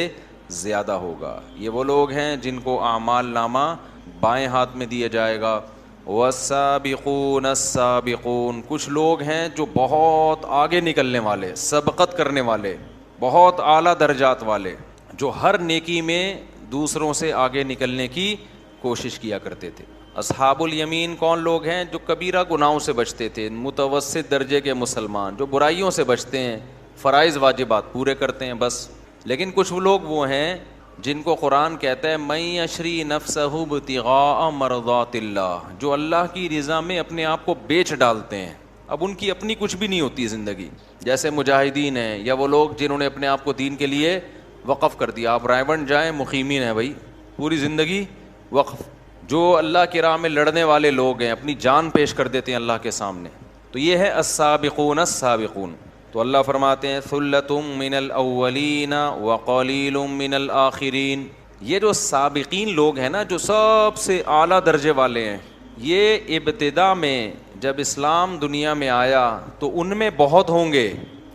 زیادہ ہوگا. یہ وہ لوگ ہیں جن کو اعمال نامہ بائیں ہاتھ میں دیا جائے گا. وَالسَّابِقُونَ السَّابِقُونَ، کچھ لوگ ہیں جو بہت آگے نکلنے والے، سبقت کرنے والے، بہت اعلیٰ درجات والے، جو ہر نیکی میں دوسروں سے آگے نکلنے کی کوشش کیا کرتے تھے. اصحاب الیمین کون لوگ ہیں؟ جو کبیرہ گناہوں سے بچتے تھے، متوسط درجے کے مسلمان جو برائیوں سے بچتے ہیں، فرائض واجبات پورے کرتے ہیں بس. لیکن کچھ لوگ وہ ہیں جن کو قرآن کہتا ہے من یشری نفسہ ابتغاء مرضات اللہ، جو اللہ کی رضا میں اپنے آپ کو بیچ ڈالتے ہیں. اب ان کی اپنی کچھ بھی نہیں ہوتی زندگی، جیسے مجاہدین ہیں یا وہ لوگ جنہوں نے اپنے آپ کو دین کے لیے وقف کر دیا. آپ رائے بنٹ جائیں، مقیمین ہیں بھائی، پوری زندگی وقف. جو اللہ کی راہ میں لڑنے والے لوگ ہیں، اپنی جان پیش کر دیتے ہیں اللہ کے سامنے، تو یہ ہے السابقون السابقون. تو اللہ فرماتے ہیں ثلۃ من الاولین وقلیل من الآخرین. یہ جو سابقین لوگ ہیں نا، جو سب سے اعلیٰ درجے والے ہیں، یہ ابتدا میں جب اسلام دنیا میں آیا تو ان میں بہت ہوں گے،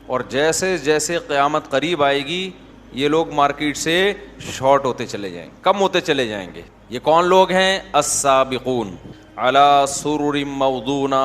اور جیسے جیسے قیامت قریب آئے گی یہ لوگ مارکیٹ سے شارٹ ہوتے چلے جائیں گے، کم ہوتے چلے جائیں گے. یہ کون لوگ ہیں؟ السابقون علی سرر موضونہ.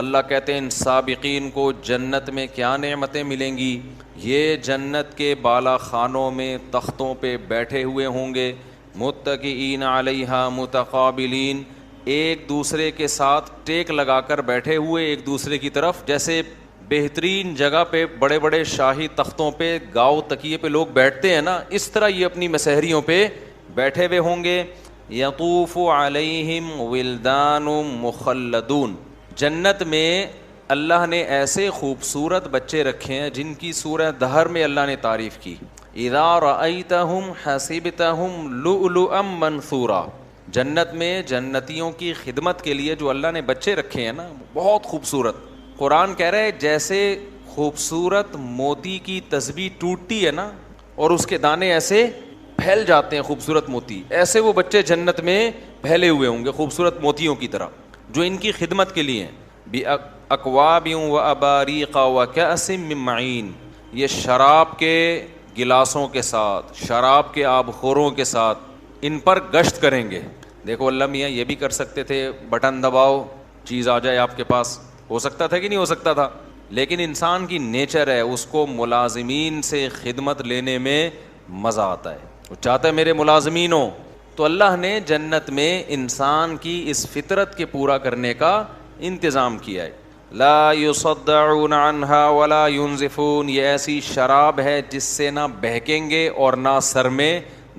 اللہ کہتے ہیں ان سابقین کو جنت میں کیا نعمتیں ملیں گی؟ یہ جنت کے بالا خانوں میں تختوں پہ بیٹھے ہوئے ہوں گے، متکئین علیہا متقابلین، ایک دوسرے کے ساتھ ٹیک لگا کر بیٹھے ہوئے ایک دوسرے کی طرف، جیسے بہترین جگہ پہ بڑے بڑے شاہی تختوں پہ گاؤ تکیے پہ لوگ بیٹھتے ہیں نا، اس طرح یہ اپنی مسہریوں پہ بیٹھے ہوئے ہوں گے. یطوف علیہم ولدان مخلدون. جنت میں اللہ نے ایسے خوبصورت بچے رکھے ہیں جن کی سورہ دہر میں اللہ نے تعریف کی. اذا رأیتہم حسبتہم لؤلؤا منثورا. جنت میں جنتیوں کی خدمت کے لیے جو اللہ نے بچے رکھے ہیں نا، بہت خوبصورت. قرآن کہہ رہے ہیں جیسے خوبصورت موتی کی تسبیح ٹوٹتی ہے نا اور اس کے دانے ایسے پھیل جاتے ہیں خوبصورت موتی, ایسے وہ بچے جنت میں پھیلے ہوئے ہوں گے خوبصورت موتیوں کی طرح, جو ان کی خدمت کے لیے ہیں. بِأَكْوَابٍ وَأَبَارِيقَ وَكَأْسٍ مِّن مَّعِينٍ, یہ شراب کے گلاسوں کے ساتھ, شراب کے آبخوروں کے ساتھ ان پر گشت کریں گے. دیکھو اللہ میاں یہ بھی کر سکتے تھے, بٹن دباؤ چیز آ جائے آپ کے پاس, ہو سکتا تھا کہ نہیں ہو سکتا تھا, لیکن انسان کی نیچر ہے, اس کو ملازمین سے خدمت لینے میں مزہ آتا ہے, وہ چاہتا ہے میرے ملازمین ہوں. تو اللہ نے جنت میں انسان کی اس فطرت کے پورا کرنے کا انتظام کیا ہے. لا يصدعون عنها ولا ينزفون, یہ ایسی شراب ہے جس سے نہ بہکیں گے اور نہ سر میں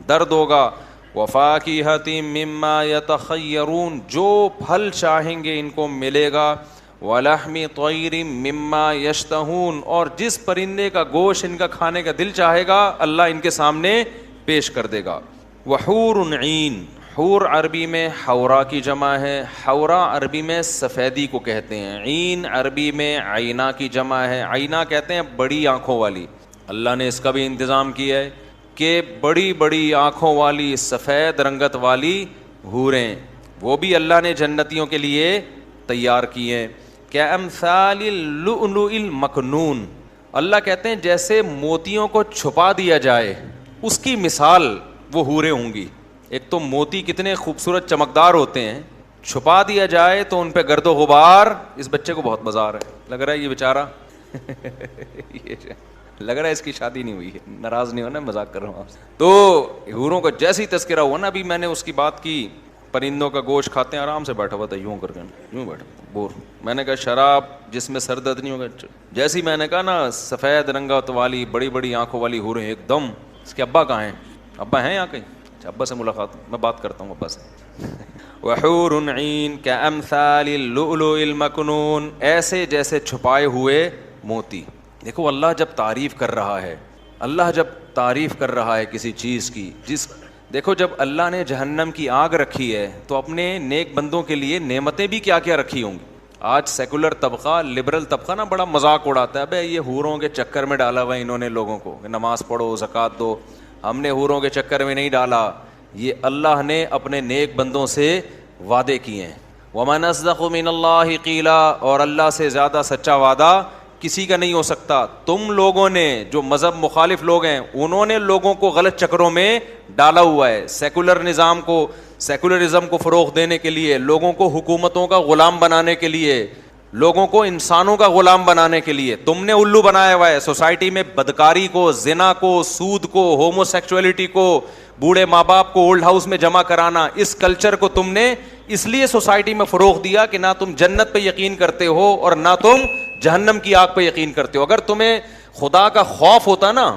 درد ہوگا. وفاکہۃ مما یتخیرون, جو پھل چاہیں گے ان کو ملے گا. ولحم طیر مما یشتہون, اور جس پرندے کا گوشت ان کا کھانے کا دل چاہے گا اللہ ان کے سامنے پیش کر دے گا. وحور عین, حور عربی میں حورا کی جمع ہے, حورا عربی میں سفیدی کو کہتے ہیں, عین عربی میں عینا کی جمع ہے. عینا کہتے ہیں بڑی آنکھوں والی. اللہ نے اس کا بھی انتظام کیا ہے کہ بڑی بڑی آنکھوں والی سفید رنگت والی حوریں, وہ بھی اللہ نے جنتیوں کے لیے تیار کی ہیں. کامثال اللؤلؤ المکنون, اللہ کہتے ہیں جیسے موتیوں کو چھپا دیا جائے اس کی مثال وہ حوریں ہوں گی. ایک تو موتی کتنے خوبصورت چمکدار ہوتے ہیں, چھپا دیا جائے تو ان پہ گرد و غبار. اس بچے کو بہت مزہ آ رہا ہے, لگ رہا ہے یہ بیچارہ لگ رہا ہے اس کی شادی نہیں ہوئی ہے, ناراض نہیں ہونا, مذاق کر رہا ہوں آپ سے. تو حوروں کا جیسے ہی تذکرہ ہوا نا, ابھی میں نے اس کی بات کی, پرندوں کا گوشت کھاتے ہیں, آرام سے بیٹھا ہوا تھا یوں کر کے, یوں بیٹھا بور. میں نے کہا شراب جس میں سر درد نہیں ہوگا. جیسے ہی میں نے کہا نا سفید رنگت والی بڑی بڑی آنکھوں والی حوریں, ایک دم اس کے ابا کہاں ہیں, ابا ہیں یہاں کہیں, ابا سے ملاقات, میں بات کرتا ہوں ابا سے. وحور عین کامثال اللؤلؤ المکنون, ایسے جیسے چھپائے ہوئے موتی. دیکھو اللہ جب تعریف کر رہا ہے, اللہ جب تعریف کر رہا ہے کسی چیز کی, دیکھو جب اللہ نے جہنم کی آگ رکھی ہے تو اپنے نیک بندوں کے لیے نعمتیں بھی کیا کیا رکھی ہوں گی. آج سیکولر طبقہ, لبرل طبقہ نا بڑا مذاق اڑاتا ہے, بھائی یہ حوروں کے چکر میں ڈالا ہوا انہوں نے لوگوں کو, نماز پڑھو زکوٰۃ دو. ہم نے حوروں کے چکر میں نہیں ڈالا, یہ اللہ نے اپنے نیک بندوں سے وعدے کیے ہیں. وَمَنْ أَصْدَقُ مِنَ اللَّهِ قِيلًا, اور اللہ سے زیادہ سچا وعدہ کسی کا نہیں ہو سکتا. تم لوگوں نے, جو مذہب مخالف لوگ ہیں, انہوں نے لوگوں کو غلط چکروں میں ڈالا ہوا ہے. سیکولر نظام کو, سیکولرزم کو فروغ دینے کے لیے, لوگوں کو حکومتوں کا غلام بنانے کے لیے, لوگوں کو انسانوں کا غلام بنانے کے لیے تم نے الو بنایا ہوا ہے. سوسائٹی میں بدکاری کو, زنا کو, سود کو, ہومو سیکچولیٹی کو, بوڑھے ماں باپ کو اولڈ ہاؤس میں جمع کرانا, اس کلچر کو تم نے اس لیے سوسائٹی میں فروغ دیا کہ نہ تم جنت پہ یقین کرتے ہو اور نہ تم جہنم کی آگ پہ یقین کرتے ہو. اگر تمہیں خدا کا خوف ہوتا نا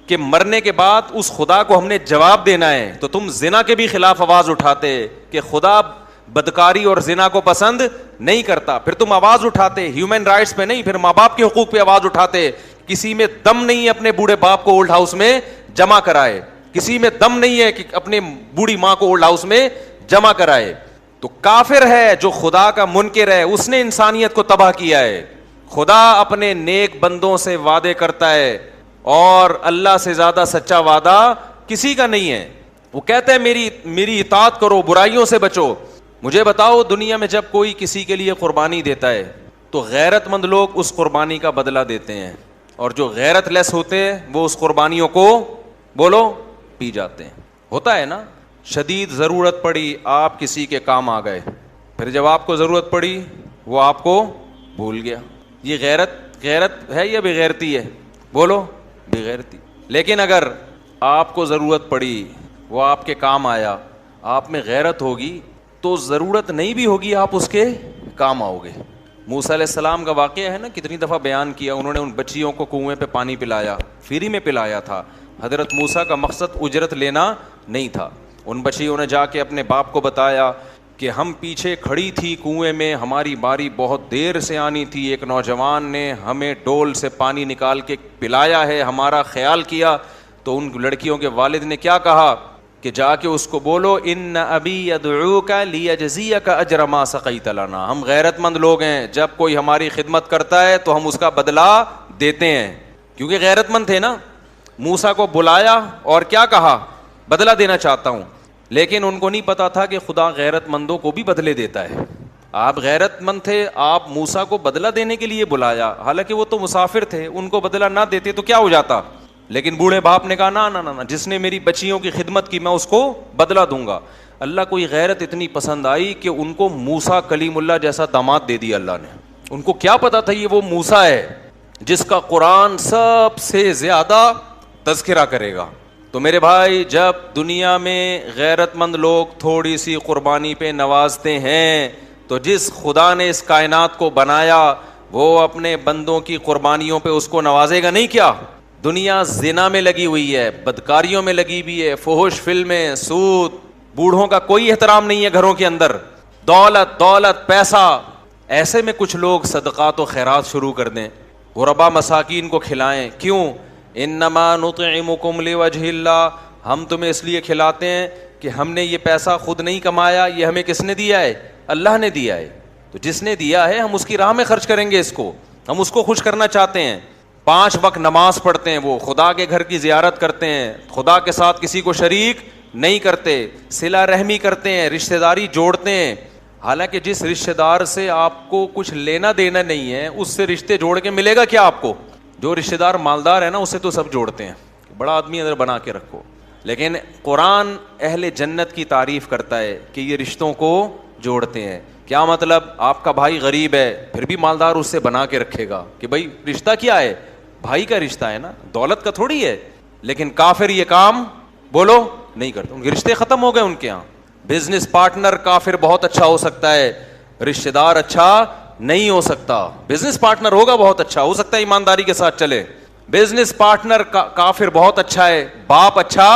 کہ مرنے کے بعد اس خدا کو ہم نے جواب دینا ہے, تو تم زنا کے بھی خلاف آواز اٹھاتے کہ خدا بدکاری اور زنا کو پسند نہیں کرتا. پھر تم آواز اٹھاتے ہیومن رائٹس پہ نہیں, پھر ماں باپ کے حقوق پہ آواز اٹھاتے. کسی میں دم نہیں ہے اپنے بوڑھے باپ کو اولڈ ہاؤس میں جمع کرائے, کسی میں دم نہیں ہے کہ اپنے بوڑھی ماں کو اولڈ ہاؤس میں جمع کرائے. تو کافر ہے جو خدا کا منکر ہے, اس نے انسانیت کو تباہ کیا ہے. خدا اپنے نیک بندوں سے وعدے کرتا ہے اور اللہ سے زیادہ سچا وعدہ کسی کا نہیں ہے. وہ کہتا ہے میری اطاعت کرو, برائیوں سے بچو. مجھے بتاؤ دنیا میں جب کوئی کسی کے لیے قربانی دیتا ہے تو غیرت مند لوگ اس قربانی کا بدلہ دیتے ہیں, اور جو غیرت لیس ہوتے ہیں وہ اس قربانیوں کو بولو پی جاتے ہیں. ہوتا ہے نا, شدید ضرورت پڑی, آپ کسی کے کام آ گئے, پھر جب آپ کو ضرورت پڑی وہ آپ کو بھول گیا. یہ غیرت ہے یا بغیرتی ہے؟ بولو بغیرتی. لیکن اگر آپ کو ضرورت پڑی, وہ آپ کے کام آیا, آپ میں غیرت ہوگی تو ضرورت نہیں بھی ہوگی آپ اس کے کام آؤ گے. موسیٰ علیہ السلام کا واقعہ ہے نا, کتنی دفعہ بیان کیا. انہوں نے ان بچیوں کو کنویں پہ پانی پلایا, فری میں پلایا تھا. حضرت موسیٰ کا مقصد اجرت لینا نہیں تھا. ان بچیوں نے جا کے اپنے باپ کو بتایا کہ ہم پیچھے کھڑی تھی کنویں میں, ہماری باری بہت دیر سے آنی تھی, ایک نوجوان نے ہمیں ڈول سے پانی نکال کے پلایا ہے, ہمارا خیال کیا. تو ان لڑکیوں کے والد نے کیا کہا کہ جا کے اس کو بولو ان ابی یدعوک لیجزیک اجر ما سقیت لنا. ہم غیرت مند لوگ ہیں, جب کوئی ہماری خدمت کرتا ہے تو ہم اس کا بدلہ دیتے ہیں, کیونکہ غیرت مند تھے نا. موسیٰ کو بلایا اور کیا کہا, بدلہ دینا چاہتا ہوں. لیکن ان کو نہیں پتا تھا کہ خدا غیرت مندوں کو بھی بدلے دیتا ہے. آپ غیرت مند تھے, آپ موسیٰ کو بدلہ دینے کے لیے بلایا, حالانکہ وہ تو مسافر تھے, ان کو بدلہ نہ دیتے تو کیا ہو جاتا. لیکن بوڑھے باپ نے کہا نا نا نا, جس نے میری بچیوں کی خدمت کی میں اس کو بدلہ دوں گا. اللہ کو یہ غیرت اتنی پسند آئی کہ ان کو موسیٰ کلیم اللہ جیسا داماد دے دیا اللہ نے. ان کو کیا پتا تھا یہ وہ موسیٰ ہے جس کا قرآن سب سے زیادہ تذکرہ کرے گا. تو میرے بھائی, جب دنیا میں غیرت مند لوگ تھوڑی سی قربانی پہ نوازتے ہیں تو جس خدا نے اس کائنات کو بنایا وہ اپنے بندوں کی قربانیوں پہ اس کو نوازے گا نہیں کیا. دنیا زنا میں لگی ہوئی ہے, بدکاریوں میں لگی ہوئی ہے, فحش فلمیں, سود, بوڑھوں کا کوئی احترام نہیں ہے گھروں کے اندر, دولت دولت پیسہ. ایسے میں کچھ لوگ صدقات و خیرات شروع کر دیں, غربا مساکین کو کھلائیں. کیوں؟ انما نطعمکم لوجہ اللہ, ہم تمہیں اس لیے کھلاتے ہیں کہ ہم نے یہ پیسہ خود نہیں کمایا, یہ ہمیں کس نے دیا ہے؟ اللہ نے دیا ہے. تو جس نے دیا ہے ہم اس کی راہ میں خرچ کریں گے, اس کو ہم اس کو خوش کرنا چاہتے ہیں. 5 وقت نماز پڑھتے ہیں, وہ خدا کے گھر کی زیارت کرتے ہیں, خدا کے ساتھ کسی کو شریک نہیں کرتے, صلہ رحمی کرتے ہیں, رشتہ داری جوڑتے ہیں. حالانکہ جس رشتہ دار سے آپ کو کچھ لینا دینا نہیں ہے اس سے رشتے جوڑ کے ملے گا کیا آپ کو؟ جو رشتہ دار مالدار ہے نا اسے تو سب جوڑتے ہیں, بڑا آدمی ادھر بنا کے رکھو. لیکن قرآن اہل جنت کی تعریف کرتا ہے کہ یہ رشتوں کو جوڑتے ہیں. کیا مطلب؟ آپ کا بھائی غریب ہے پھر بھی مالدار اس سے بنا کے رکھے گا کہ بھائی رشتہ کیا ہے, بھائی کا رشتہ ہے نا, دولت کا تھوڑی ہے. لیکن کافر یہ کام بولو نہیں کرتے, ان کے رشتے ختم ہو گئے ان کے یہاں. بزنس پارٹنر کافر بہت اچھا ہو سکتا ہے, رشتہ دار اچھا نہیں ہو سکتا. بزنس پارٹنر ہوگا بہت اچھا, ہو سکتا ہے ایمانداری کے ساتھ چلے. بزنس پارٹنر کافر بہت اچھا ہے, باپ اچھا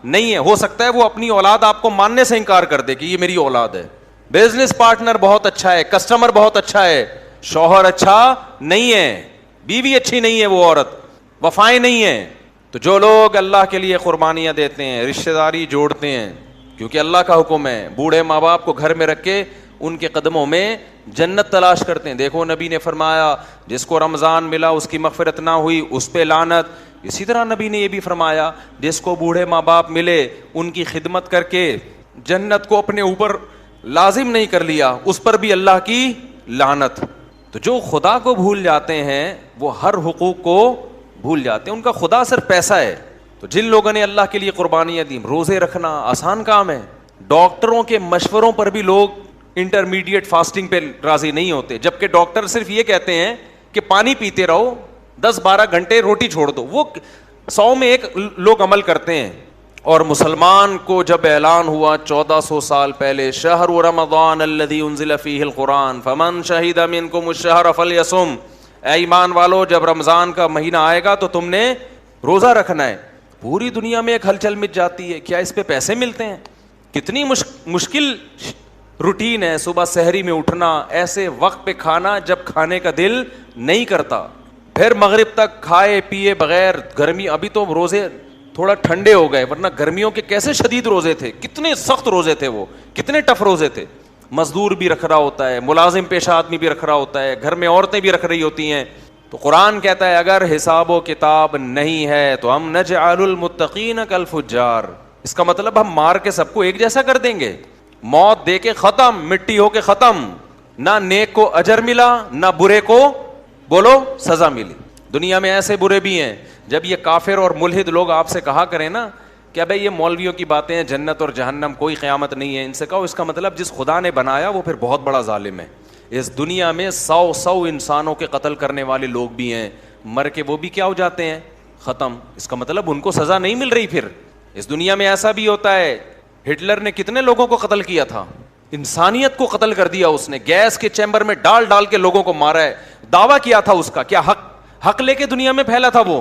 نہیں ہے, ہو سکتا ہے وہ اپنی اولاد آپ کو ماننے سے انکار کر دے کہ یہ میری اولاد ہے. بزنس پارٹنر بہت اچھا ہے, کسٹمر بہت اچھا ہے, شوہر اچھا نہیں ہے, بیوی اچھی نہیں ہے, وہ عورت وفائیں نہیں ہے. تو جو لوگ اللہ کے لیے قربانیاں دیتے ہیں, رشتہ داری جوڑتے ہیں, کیونکہ اللہ کا حکم ہے, بوڑھے ماں باپ کو گھر میں رکھ کے ان کے قدموں میں جنت تلاش کرتے ہیں. دیکھو نبی نے فرمایا جس کو رمضان ملا اس کی مغفرت نہ ہوئی اس پہ لعنت. اسی طرح نبی نے یہ بھی فرمایا جس کو بوڑھے ماں باپ ملے ان کی خدمت کر کے جنت کو اپنے اوپر لازم نہیں کر لیا اس پر بھی اللہ کی لعنت. تو جو خدا کو بھول جاتے ہیں وہ ہر حقوق کو بھول جاتے ہیں, ان کا خدا صرف پیسہ ہے. تو جن لوگوں نے اللہ کے لیے قربانیاں دی, روزے رکھنا آسان کام ہے, ڈاکٹروں کے مشوروں پر بھی لوگ انٹرمیڈیٹ فاسٹنگ پہ راضی نہیں ہوتے, جبکہ ڈاکٹر صرف یہ کہتے ہیں کہ پانی پیتے رہو, 10-12 گھنٹے روٹی چھوڑ دو. وہ 100 میں 1 لوگ عمل کرتے ہیں. اور مسلمان کو جب اعلان ہوا 1400 سال پہلے, شہر رمضان الذی انزل فیہ القرآن فمن شہد منکم الشہر فلیصم, اے ایمان والو جب رمضان کا مہینہ آئے گا تو تم نے روزہ رکھنا ہے. پوری دنیا میں ایک ہلچل مچ جاتی ہے, کیا اس پہ پیسے ملتے ہیں؟ کتنی مشکل روٹین ہے, صبح سحری میں اٹھنا, ایسے وقت پہ کھانا جب کھانے کا دل نہیں کرتا, پھر مغرب تک کھائے پیے بغیر. گرمی, ابھی تو روزے تھوڑا ٹھنڈے ہو گئے, ورنہ گرمیوں کے کیسے شدید روزے تھے, کتنے سخت روزے تھے وہ, کتنے ٹف روزے تھے. مزدور بھی رکھ رہا ہوتا ہے, ملازم پیشہ آدمی بھی رکھ رہا ہوتا ہے, گھر میں عورتیں بھی رکھ رہی ہوتی ہیں. تو قرآن کہتا ہے اگر حساب و کتاب نہیں ہے تو ہم نجعل المتقین کالفجار. اس کا مطلب ہم مار کے سب کو ایک جیسا کر دیں گے, موت دے کے ختم, مٹی ہو کے ختم. نہ نیک کو اجر ملا نہ برے کو بولو سزا ملی. دنیا میں ایسے برے بھی ہیں. جب یہ کافر اور ملحد لوگ آپ سے کہا کریں نا کہ بھائی یہ مولویوں کی باتیں ہیں, جنت اور جہنم, کوئی قیامت نہیں ہے, ان سے کہو اس کا مطلب جس خدا نے بنایا وہ پھر بہت بڑا ظالم ہے. اس دنیا میں 100 انسانوں کے قتل کرنے والے لوگ بھی ہیں, مر کے وہ بھی کیا ہو جاتے ہیں, ختم. اس کا مطلب ان کو سزا نہیں مل رہی. پھر اس دنیا میں ایسا بھی ہوتا ہے, ہٹلر نے کتنے لوگوں کو قتل کیا تھا, انسانیت کو قتل کر دیا اس نے, گیس کے چیمبر میں ڈال کے لوگوں کو مارا ہے. دعویٰ کیا تھا اس کا, کیا حق لے کے دنیا میں پھیلا تھا, وہ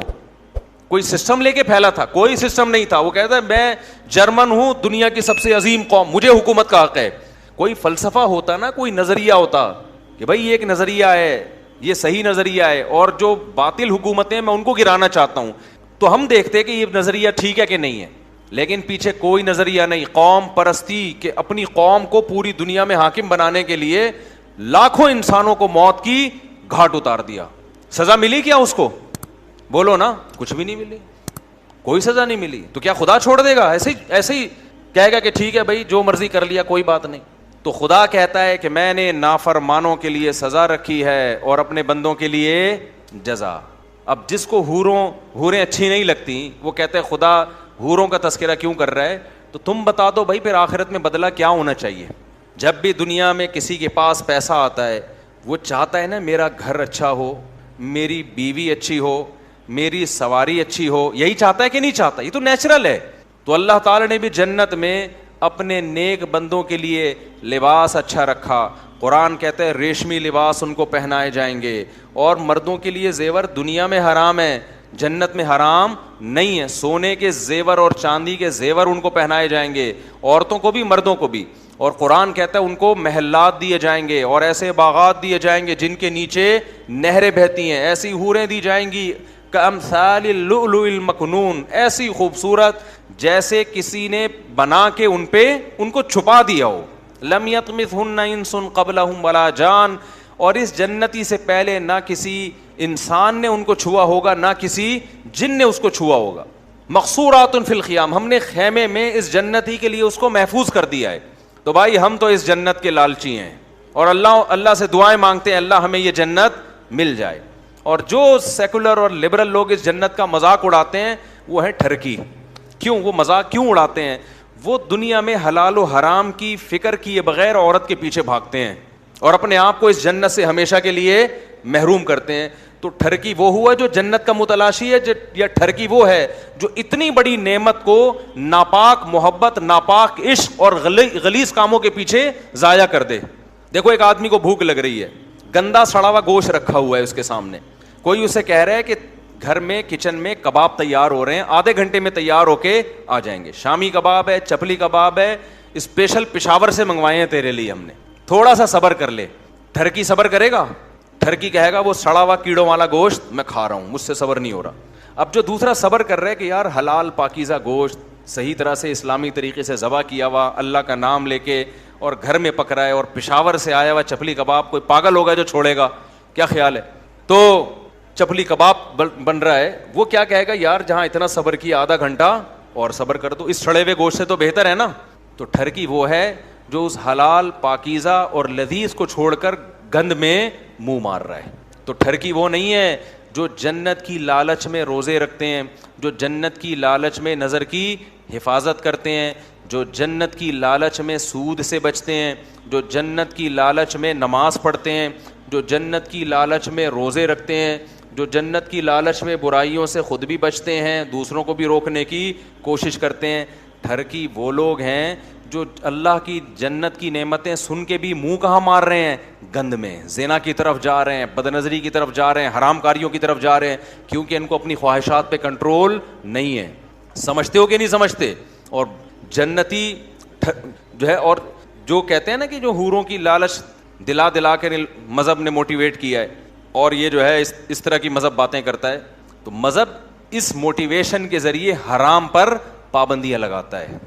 کوئی سسٹم لے کے پھیلا تھا؟ کوئی سسٹم نہیں تھا. وہ کہتا ہے میں جرمن ہوں, دنیا کی سب سے عظیم قوم, مجھے حکومت کا حق ہے. کوئی فلسفہ ہوتا نا, کوئی نظریہ ہوتا کہ بھائی یہ ایک نظریہ ہے, یہ صحیح نظریہ ہے, اور جو باطل حکومتیں میں ان کو گرانا چاہتا ہوں, تو ہم دیکھتے کہ یہ نظریہ ٹھیک ہے کہ نہیں ہے. لیکن پیچھے کوئی نظریہ نہیں, قوم پرستی, کہ اپنی قوم کو پوری دنیا میں حاکم بنانے کے لیے لاکھوں انسانوں کو موت کی گھاٹ اتار دیا. سزا ملی کیا اس کو؟ بولو نا, کچھ بھی نہیں ملی, کوئی سزا نہیں ملی, تو کیا خدا چھوڑ دے گا؟ ایسے ہی کہے گا کہ ٹھیک ہے بھائی جو مرضی کر لیا کوئی بات نہیں. تو خدا کہتا ہے کہ میں نے نافرمانوں کے لیے سزا رکھی ہے اور اپنے بندوں کے لیے جزا. اب جس کو حوریں اچھی نہیں لگتی وہ کہتے ہیں خدا حوروں کا تذکرہ کیوں کر رہا ہے؟ تو تم بتا دو بھائی پھر آخرت میں بدلہ کیا ہونا چاہیے؟ جب بھی دنیا میں کسی کے پاس پیسہ آتا ہے وہ چاہتا ہے نا میرا گھر اچھا ہو, میری بیوی اچھی ہو, میری سواری اچھی ہو, یہی چاہتا ہے کہ نہیں چاہتا؟ یہ تو نیچرل ہے. تو اللہ تعالی نے بھی جنت میں اپنے نیک بندوں کے لیے لباس اچھا رکھا. قرآن کہتا ہے ریشمی لباس ان کو پہنائے جائیں گے. اور مردوں کے لیے زیور دنیا میں حرام ہے, جنت میں حرام نہیں ہے. سونے کے زیور اور چاندی کے زیور ان کو پہنائے جائیں گے, عورتوں کو بھی مردوں کو بھی. اور قرآن کہتا ہے ان کو محلات دیے جائیں گے اور ایسے باغات دیے جائیں گے جن کے نیچے نہریں بہتی ہیں. ایسی حوریں دی جائیں گی کامثال اللؤلؤ المکنون, ایسی خوبصورت جیسے کسی نے بنا کے ان کو چھپا دیا ہو. لم یطمثہن انس قبلہم ولا جان, اور اس جنتی سے پہلے نہ کسی انسان نے ان کو چھوا ہوگا نہ کسی جن نے اس کو چھوا ہوگا. مقصورات فی الخیام, ہم نے خیمے میں اس جنتی کے لیے اس کو محفوظ کر دیا ہے. تو بھائی ہم تو اس جنت کے لالچی ہیں اور اللہ سے دعائیں مانگتے ہیں اللہ ہمیں یہ جنت مل جائے. اور جو سیکولر اور لبرل لوگ اس جنت کا مذاق اڑاتے ہیں وہ ہے ٹھرکی. کیوں وہ مذاق کیوں اڑاتے ہیں؟ وہ دنیا میں حلال و حرام کی فکر کیے بغیر عورت کے پیچھے بھاگتے ہیں اور اپنے آپ کو اس جنت سے ہمیشہ کے لیے محروم کرتے ہیں. تو ٹھرکی وہ ہوا جو جنت کا متلاشی ہے, یا ٹھرکی وہ ہے جو اتنی بڑی نعمت کو ناپاک محبت, ناپاک عشق اور غلیظ کاموں کے پیچھے ضائع کر دے. دیکھو ایک آدمی کو بھوک لگ رہی ہے, گندا سڑا ہوا گوشت رکھا ہوا ہے اس کے سامنے, کوئی اسے کہہ رہا ہے کہ گھر میں کچن میں کباب تیار ہو رہے ہیں, آدھے گھنٹے میں تیار ہو کے آ جائیں گے. شامی کباب ہے, چپلی کباب ہے, اسپیشل پشاور سے منگوائے ہیں تیرے لیے ہم نے, تھوڑا سا صبر کر لے. ٹھرکی صبر کرے گا؟ ٹھرکی کہے گا وہ سڑا ہوا کیڑوں والا گوشت میں کھا رہا ہوں, مجھ سے صبر نہیں ہو رہا. اب جو دوسرا صبر کر رہا ہے کہ یار حلال پاکیزہ گوشت صحیح طرح سے اسلامی طریقے سے ذبح کیا ہوا, اللہ کا نام لے کے, اور گھر میں پک رہا ہے, اور پشاور سے آیا ہوا چپلی کباب, کوئی پاگل ہوگا جو چھوڑے گا؟ کیا خیال ہے؟ تو چپلی کباب بن رہا ہے, وہ کیا کہے گا یار جہاں اتنا صبر کیا آدھا گھنٹہ اور صبر کر دو, اس سڑے ہوئے گوشت سے تو بہتر ہے نا. تو ٹھرکی وہ ہے جو اس حلال پاکیزہ اور لذیذ کو چھوڑ کر گند میں منہ مار رہا ہے. تو ٹھرکی وہ نہیں ہے جو جنت کی لالچ میں روزے رکھتے ہیں, جو جنت کی لالچ میں نظر کی حفاظت کرتے ہیں, جو جنت کی لالچ میں سود سے بچتے ہیں, جو جنت کی لالچ میں نماز پڑھتے ہیں, جو جنت کی لالچ میں روزے رکھتے ہیں, جو جنت کی لالچ میں برائیوں سے خود بھی بچتے ہیں, دوسروں کو بھی روکنے کی کوشش کرتے ہیں. ٹھرکی وہ لوگ ہیں جو اللہ کی جنت کی نعمتیں سن کے بھی منہ کہاں مار رہے ہیں؟ گند میں, زنا کی طرف جا رہے ہیں, بدنظری کی طرف جا رہے ہیں, حرام کاریوں کی طرف جا رہے ہیں, کیونکہ ان کو اپنی خواہشات پہ کنٹرول نہیں ہے. سمجھتے ہو کہ نہیں سمجھتے؟ اور جنتی جو ہے, اور جو کہتے ہیں نا کہ جو حوروں کی لالچ دلا کے مذہب نے موٹیویٹ کیا ہے, اور یہ جو ہے اس طرح کی مذہب باتیں کرتا ہے, تو مذہب اس موٹیویشن کے ذریعے حرام پر پابندیاں لگاتا ہے.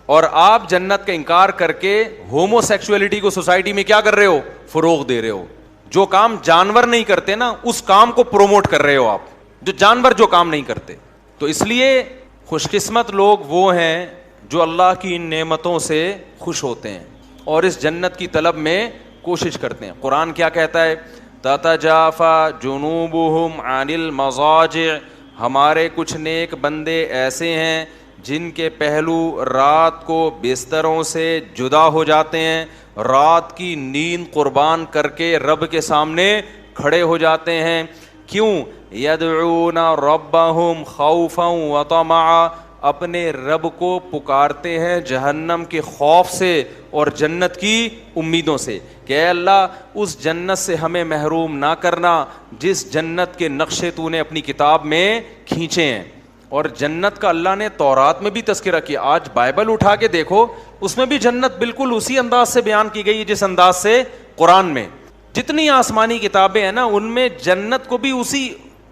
اور آپ جنت کا انکار کر کے ہومو سیکسولیٹی کو سوسائٹی میں کیا کر رہے ہو؟ فروغ دے رہے ہو. جو کام جانور نہیں کرتے نا اس کام کو پروموٹ کر رہے ہو آپ, جو جانور جو کام نہیں کرتے. تو اس لیے خوش قسمت لوگ وہ ہیں جو اللہ کی ان نعمتوں سے خوش ہوتے ہیں اور اس جنت کی طلب میں کوشش کرتے ہیں. قرآن کیا کہتا ہے؟ تتجافا جنوبہم عن المضاجع, ہمارے کچھ نیک بندے ایسے ہیں جن کے پہلو رات کو بستروں سے جدا ہو جاتے ہیں, رات کی نیند قربان کر کے رب کے سامنے کھڑے ہو جاتے ہیں. کیوں؟ یدعون ربہم خوفا وطمعا, اپنے رب کو پکارتے ہیں جہنم کے خوف سے اور جنت کی امیدوں سے کہ اے اللہ اس جنت سے ہمیں محروم نہ کرنا جس جنت کے نقشے تو نے اپنی کتاب میں کھینچے ہیں. اور جنت کا اللہ نے تورات میں بھی تذکرہ کیا. آج بائبل اٹھا کے دیکھو, اس میں بھی جنت بالکل اسی انداز سے بیان کی گئی ہے جس انداز سے قرآن میں. جتنی آسمانی کتابیں ہیں نا ان میں جنت کو بھی اسی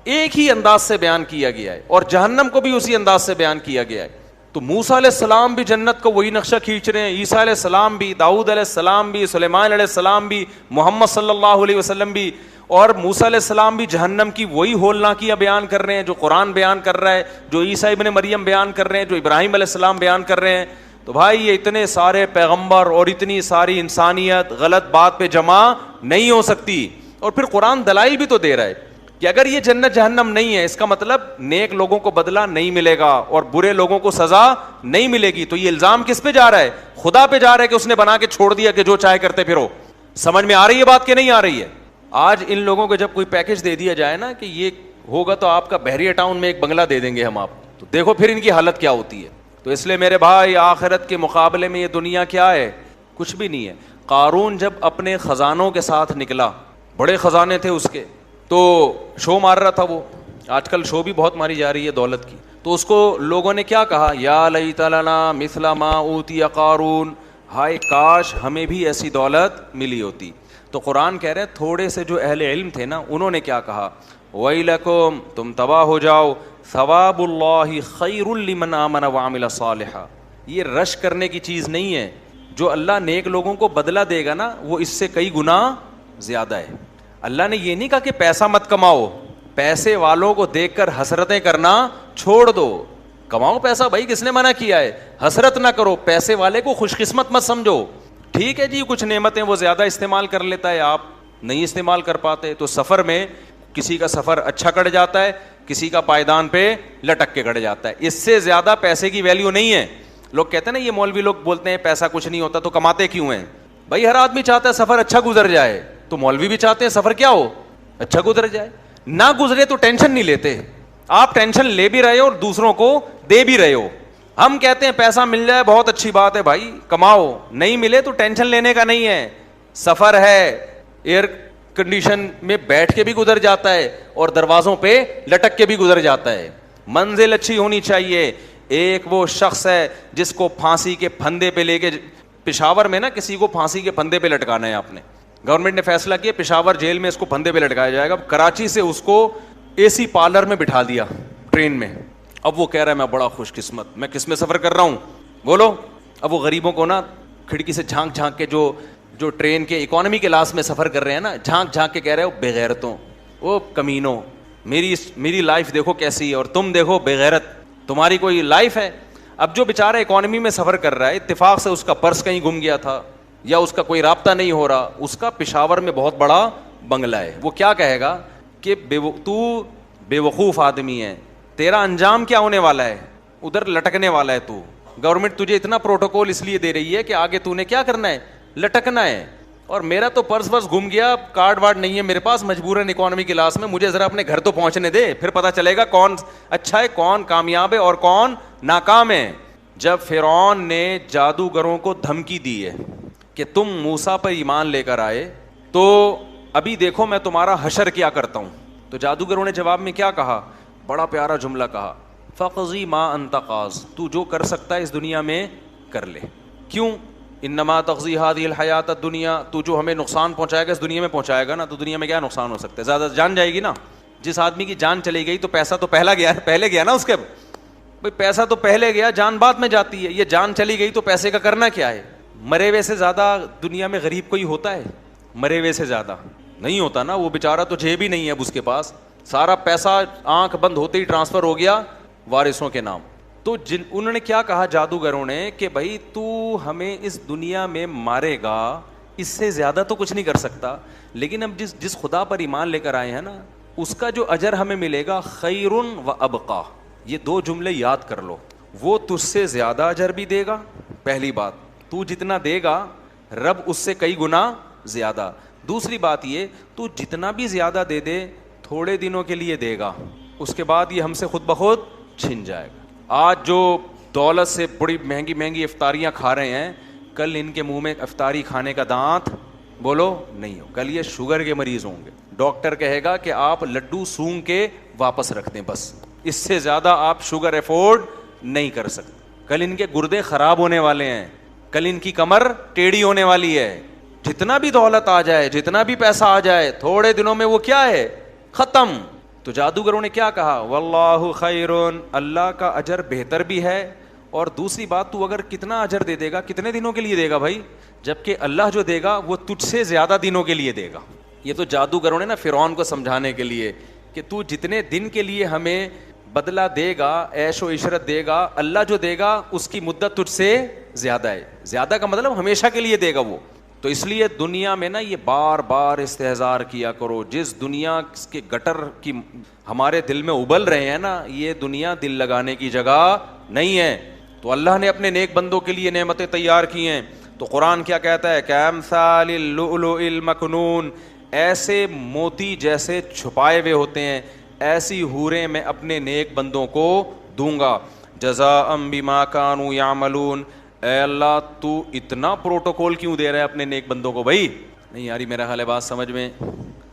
ایک ہی انداز سے بیان کیا گیا ہے اور جہنم کو بھی اسی انداز سے بیان کیا گیا ہے. تو موسیٰ علیہ السلام بھی جنت کو وہی نقشہ کھینچ رہے ہیں, عیسیٰ علیہ السلام بھی, داؤد علیہ السلام بھی, سلیمان علیہ السلام بھی, محمد صلی اللہ علیہ وسلم بھی, اور موسیٰ علیہ السلام بھی جہنم کی وہی ہولناکیاں بیان کر رہے ہیں جو قرآن بیان کر رہا ہے, جو عیسیٰ ابن مریم بیان کر رہے ہیں, جو ابراہیم علیہ السلام بیان کر رہے ہیں. تو بھائی یہ اتنے سارے پیغمبر اور اتنی ساری انسانیت غلط بات پہ جمع نہیں ہو سکتی. اور پھر قرآن دلائل بھی تو دے رہا ہے کہ اگر یہ جنت جہنم نہیں ہے, اس کا مطلب نیک لوگوں کو بدلہ نہیں ملے گا اور برے لوگوں کو سزا نہیں ملے گی. تو یہ الزام کس پہ جا رہا ہے؟ خدا پہ جا رہا ہے کہ اس نے بنا کے چھوڑ دیا کہ جو چاہے کرتے پھرو. سمجھ میں آ رہی ہے بات کہ نہیں آ رہی ہے؟ آج ان لوگوں کو جب کوئی پیکج دے دیا جائے نا کہ یہ ہوگا تو آپ کا بحریہ ٹاؤن میں ایک بنگلہ دے دیں گے ہم آپ, تو دیکھو پھر ان کی حالت کیا ہوتی ہے. تو اس لیے میرے بھائی آخرت کے مقابلے میں یہ دنیا کیا ہے؟ کچھ بھی نہیں ہے. قارون جب اپنے خزانوں کے ساتھ نکلا, بڑے خزانے تھے اس کے, تو شو مار رہا تھا وہ. آج کل شو بھی بہت ماری جا رہی ہے دولت کی. تو اس کو لوگوں نے کیا کہا؟ یا لیت لنا مثل ما اوتی قارون, ہائے کاش ہمیں بھی ایسی دولت ملی ہوتی. تو قرآن کہہ رہے ہیں تھوڑے سے جو اہل علم تھے نا, انہوں نے کیا کہا؟ ویلکم, تم تباہ ہو جاؤ, ثواب اللہ خیر لمن آمن وعمل صالحا. یہ رش کرنے کی چیز نہیں ہے. جو اللہ نیک لوگوں کو بدلہ دے گا نا وہ اس سے کئی گنا زیادہ ہے. اللہ نے یہ نہیں کہا کہ پیسہ مت کماؤ, پیسے والوں کو دیکھ کر حسرتیں کرنا چھوڑ دو. کماؤ پیسہ بھائی, کس نے منع کیا ہے؟ حسرت نہ کرو, پیسے والے کو خوش قسمت مت سمجھو. ٹھیک ہے جی کچھ نعمتیں وہ زیادہ استعمال کر لیتا ہے, آپ نہیں استعمال کر پاتے. تو سفر میں کسی کا سفر اچھا کٹ جاتا ہے, کسی کا پائیدان پہ لٹک کے کٹ جاتا ہے. اس سے زیادہ پیسے کی ویلیو نہیں ہے. لوگ کہتے ہیں نا, یہ مولوی لوگ بولتے ہیں پیسہ کچھ نہیں ہوتا, تو کماتے کیوں ہیں بھائی؟ ہر آدمی چاہتا ہے سفر اچھا گزر جائے, تو مولوی بھی چاہتے ہیں سفر کیا ہو؟ اچھا گزر جائے. نہ گزرے تو ٹینشن نہیں لیتے. آپ ٹینشن لے بھی رہے ہو اور دوسروں کو دے بھی رہے ہو. ہم کہتے ہیں پیسہ مل جائے بہت اچھی بات ہے بھائی, کماؤ, نہیں ملے تو ٹینشن لینے کا نہیں ہے. سفر ہے, ایئر کنڈیشن میں بیٹھ کے بھی گزر جاتا ہے اور دروازوں پہ لٹک کے بھی گزر جاتا ہے. منزل اچھی ہونی چاہیے. ایک وہ شخص ہے جس کو پھانسی کے پھندے پہ لے کے, پشاور میں نا کسی کو پھانسی کے پھندے پہ لٹکانا ہے, آپ نے گورنمنٹ نے فیصلہ کیا پشاور جیل میں اس کو پھندے پہ لٹکایا جائے گا. کراچی سے اس کو اے سی پارلر میں بٹھا دیا ٹرین میں. اب وہ کہہ رہا ہے میں بڑا خوش قسمت, میں کس میں سفر کر رہا ہوں بولو. اب وہ غریبوں کو نا کھڑکی سے جھانک جھانک کے, جو ٹرین کے اکانومی کلاس میں سفر کر رہے ہیں نا, جھانک جھانک کے کہہ رہے ہو بے غیرتوں, وہ کمینوں, میری لائف دیکھو کیسی ہے اور تم دیکھو بے غیرت, تمہاری کوئی لائف ہے. اب جو بیچارہ اکانومی میں سفر کر رہا ہے, اتفاق سے اس کا پرس کہیں گم گیا تھا یا اس کا کوئی رابطہ نہیں ہو رہا, اس کا پشاور میں بہت بڑا بنگلہ ہے. وہ کیا کہے گا کہ تو بے وقوف آدمی ہے, تیرا انجام کیا ہونے والا ہے؟ ادھر لٹکنے والا ہے تو. گورنمنٹ تجھے اتنا پروٹوکول اس لیے دے رہی ہے کہ آگے تو نے کیا کرنا ہے؟ لٹکنا ہے. اور میرا تو پرس ورس گم گیا, کارڈ وارڈ نہیں ہے میرے پاس, مجبوراً اکانومی کلاس میں, مجھے ذرا اپنے گھر تو پہنچنے دے, پھر پتہ چلے گا کون اچھا ہے, کون کامیاب ہے اور کون ناکام ہے. جب فرعون نے جادوگروں کو دھمکی دی ہے کہ تم موسیٰ پر ایمان لے کر آئے تو ابھی دیکھو میں تمہارا حشر کیا کرتا ہوں, تو جادوگروں نے جواب میں کیا کہا؟ بڑا پیارا جملہ کہا, فقضی ما انت قاض, تو جو کر سکتا ہے اس دنیا میں کر لے. کیوں؟ انما تقضی هذه الحیات الدنیا, تو جو ہمیں نقصان پہنچائے گا اس دنیا میں پہنچائے گا نا, تو دنیا میں کیا نقصان ہو سکتا ہے؟ زیادہ جان جائے گی نا. جس آدمی کی جان چلی گئی تو پیسہ تو پہلے گیا نا اس کے, بھائی پیسہ تو پہلے گیا, جان بعد میں جاتی ہے. یہ جان چلی گئی تو پیسے کا کرنا کیا ہے؟ مرے ہوئے سے زیادہ دنیا میں غریب کوئی ہوتا ہے؟ مرے ہوئے سے زیادہ نہیں ہوتا نا. وہ بیچارہ تو جیب ہی نہیں ہے اب اس کے پاس, سارا پیسہ آنکھ بند ہوتے ہی ٹرانسفر ہو گیا وارثوں کے نام. تو انہوں نے کیا کہا جادوگروں نے کہ بھائی تو ہمیں اس دنیا میں مارے گا, اس سے زیادہ تو کچھ نہیں کر سکتا, لیکن اب جس خدا پر ایمان لے کر آئے ہیں نا اس کا جو اجر ہمیں ملے گا خیر و ابقا. یہ دو جملے یاد کر لو, وہ تجھ سے زیادہ اجر بھی دے گا, پہلی بات, تو جتنا دے گا رب اس سے کئی گنا زیادہ. دوسری بات یہ, تو جتنا بھی زیادہ دے دے تھوڑے دنوں کے لیے دے گا, اس کے بعد یہ ہم سے خود بخود چھن جائے گا. آج جو دولت سے بڑی مہنگی مہنگی افطاریاں کھا رہے ہیں, کل ان کے منہ میں افطاری کھانے کا دانت بولو نہیں ہو, کل یہ شوگر کے مریض ہوں گے. ڈاکٹر کہے گا کہ آپ لڈو سونگ کے واپس رکھ دیں, بس اس سے زیادہ آپ شوگر افورڈ نہیں کر سکتے. کل ان کے گردے خراب ہونے والے ہیں, کل ان کی کمر ٹیڑھی ہونے والی ہے. جتنا بھی دولت آ جائے, جتنا بھی پیسہ آ جائے, تھوڑے دنوں میں وہ کیا ہے؟ ختم. تو جادوگروں نے کیا کہا؟ واللہ خیرون, اللہ کا اجر بہتر بھی ہے, اور دوسری بات تو اگر کتنا اجر دے گا, کتنے دنوں کے لیے دے گا بھائی؟ جبکہ اللہ جو دے گا وہ تجھ سے زیادہ دنوں کے لیے دے گا. یہ تو جادوگروں نے نا فرعون کو سمجھانے کے لیے کہ تو جتنے دن کے لیے ہمیں بدلہ دے گا، عیش و عشرت دے گا، اللہ جو دے گا اس کی مدت تجھ سے زیادہ ہے. زیادہ کا مطلب ہمیشہ کے لیے دے گا وہ. تو اس لیے دنیا میں نا یہ بار بار استحضار کیا کرو. جس دنیا کے گٹر کی ہمارے دل میں ابل رہے ہیں نا، یہ دنیا دل لگانے کی جگہ نہیں ہے. تو اللہ نے اپنے نیک بندوں کے لیے نعمتیں تیار کی ہیں. تو قرآن کیا کہتا ہے؟ کامثال اللؤلؤ المکنون، ایسے موتی جیسے چھپائے ہوئے ہوتے ہیں، ایسی حوریں میں اپنے نیک بندوں کو دوں گا. جزاء بما كانوا يعملون. اے اللہ تو اتنا پروٹوکول کیوں دے رہا ہے اپنے نیک بندوں کو؟ بھائی نہیں یاری میرا خیال ہے بات سمجھ میں.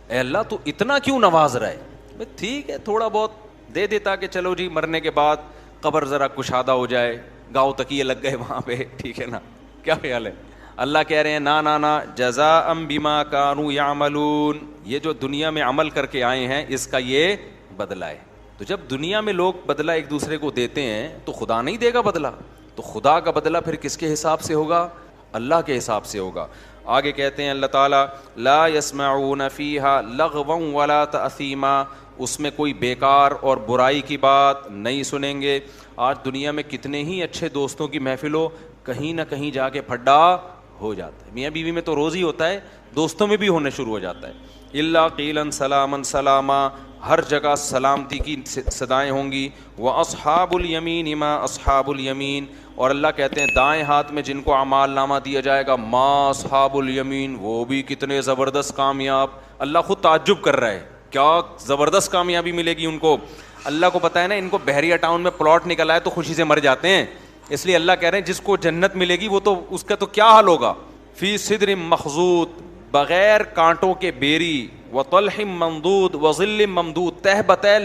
اے اللہ تو اتنا کیوں نواز رہا ہے؟ ٹھیک ہے تھوڑا بہت دے دیتا کہ چلو جی مرنے کے بعد قبر ذرا کشادہ ہو جائے، گاؤں تکیے لگ گئے وہاں پہ، ٹھیک ہے نا. کیا خیال ہے؟ اللہ کہہ رہے ہیں نا نا نا، جزاء بما كانوا يعملون، یہ جو دنیا میں عمل کر کے آئے ہیں اس کا یہ بدلہ ہے. تو جب دنیا میں لوگ بدلہ ایک دوسرے کو دیتے ہیں تو خدا نہیں دے گا بدلہ؟ تو خدا کا بدلہ پھر کس کے حساب سے ہوگا؟ اللہ کے حساب سے ہوگا. آگے کہتے ہیں اللہ تعالیٰ لا يسمعون فيها لغوا ولا تأثیما، اس میں کوئی بیکار اور برائی کی بات نہیں سنیں گے. آج دنیا میں کتنے ہی اچھے دوستوں کی محفل ہو، کہیں نہ کہیں جا کے پھڈا ہو جاتا ہے. میاں بیوی میں تو روز ہی ہوتا ہے، دوستوں میں بھی ہونے شروع ہو جاتا ہے. الا قیلا سلاما سلاما، ہر جگہ سلامتی کی صدائیں ہوں گی. واصحاب الیمین ما اصحاب الیمین، اور اللہ کہتے ہیں دائیں ہاتھ میں جن کو اعمال نامہ دیا جائے گا، ما اصحاب الیمین، وہ بھی کتنے زبردست کامیاب. اللہ خود تعجب کر رہا ہے کیا زبردست کامیابی ملے گی ان کو. اللہ کو پتہ ہے نا ان کو بحریہ ٹاؤن میں پلاٹ نکل آئے تو خوشی سے مر جاتے ہیں. اس لیے اللہ کہہ رہے ہیں جس کو جنت ملے گی وہ تو اس کا تو کیا حال ہوگا. فی صدر مخضود، بغیر کانٹوں کے بیری، وطلح ممدود وظل ممدود، تہ بتہ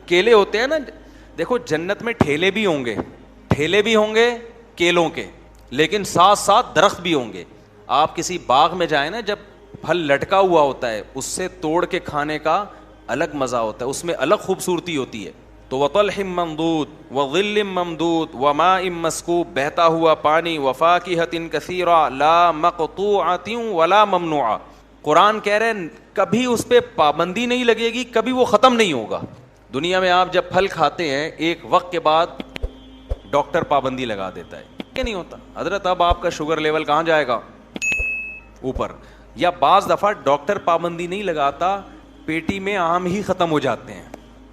کیلے ہوتے ہیں نا. دیکھو جنت میں ٹھیلے بھی ہوں گے کیلوں کے، لیکن ساتھ ساتھ درخت بھی ہوں گے. آپ کسی باغ میں جائیں نا، جب پھل لٹکا ہوا ہوتا ہے اس سے توڑ کے کھانے کا الگ مزہ ہوتا ہے، اس میں الگ خوبصورتی ہوتی ہے. تو وطلح ممدود وظل ممدود وماء مسکوب، بہتا ہوا پانی، وفاکہۃ کثیرہ لا مقطوعۃ ولا ممنوعہ. قرآن کہہ رہے ہیں کبھی اس پہ پابندی نہیں لگے گی، کبھی وہ ختم نہیں ہوگا. دنیا میں آپ جب پھل کھاتے ہیں ایک وقت کے بعد ڈاکٹر پابندی لگا دیتا ہے کہ نہیں ہوتا حضرت اب آپ کا شوگر لیول کہاں جائے گا؟ اوپر. یا بعض دفعہ ڈاکٹر پابندی نہیں لگاتا، پیٹی میں آم ہی ختم ہو جاتے ہیں.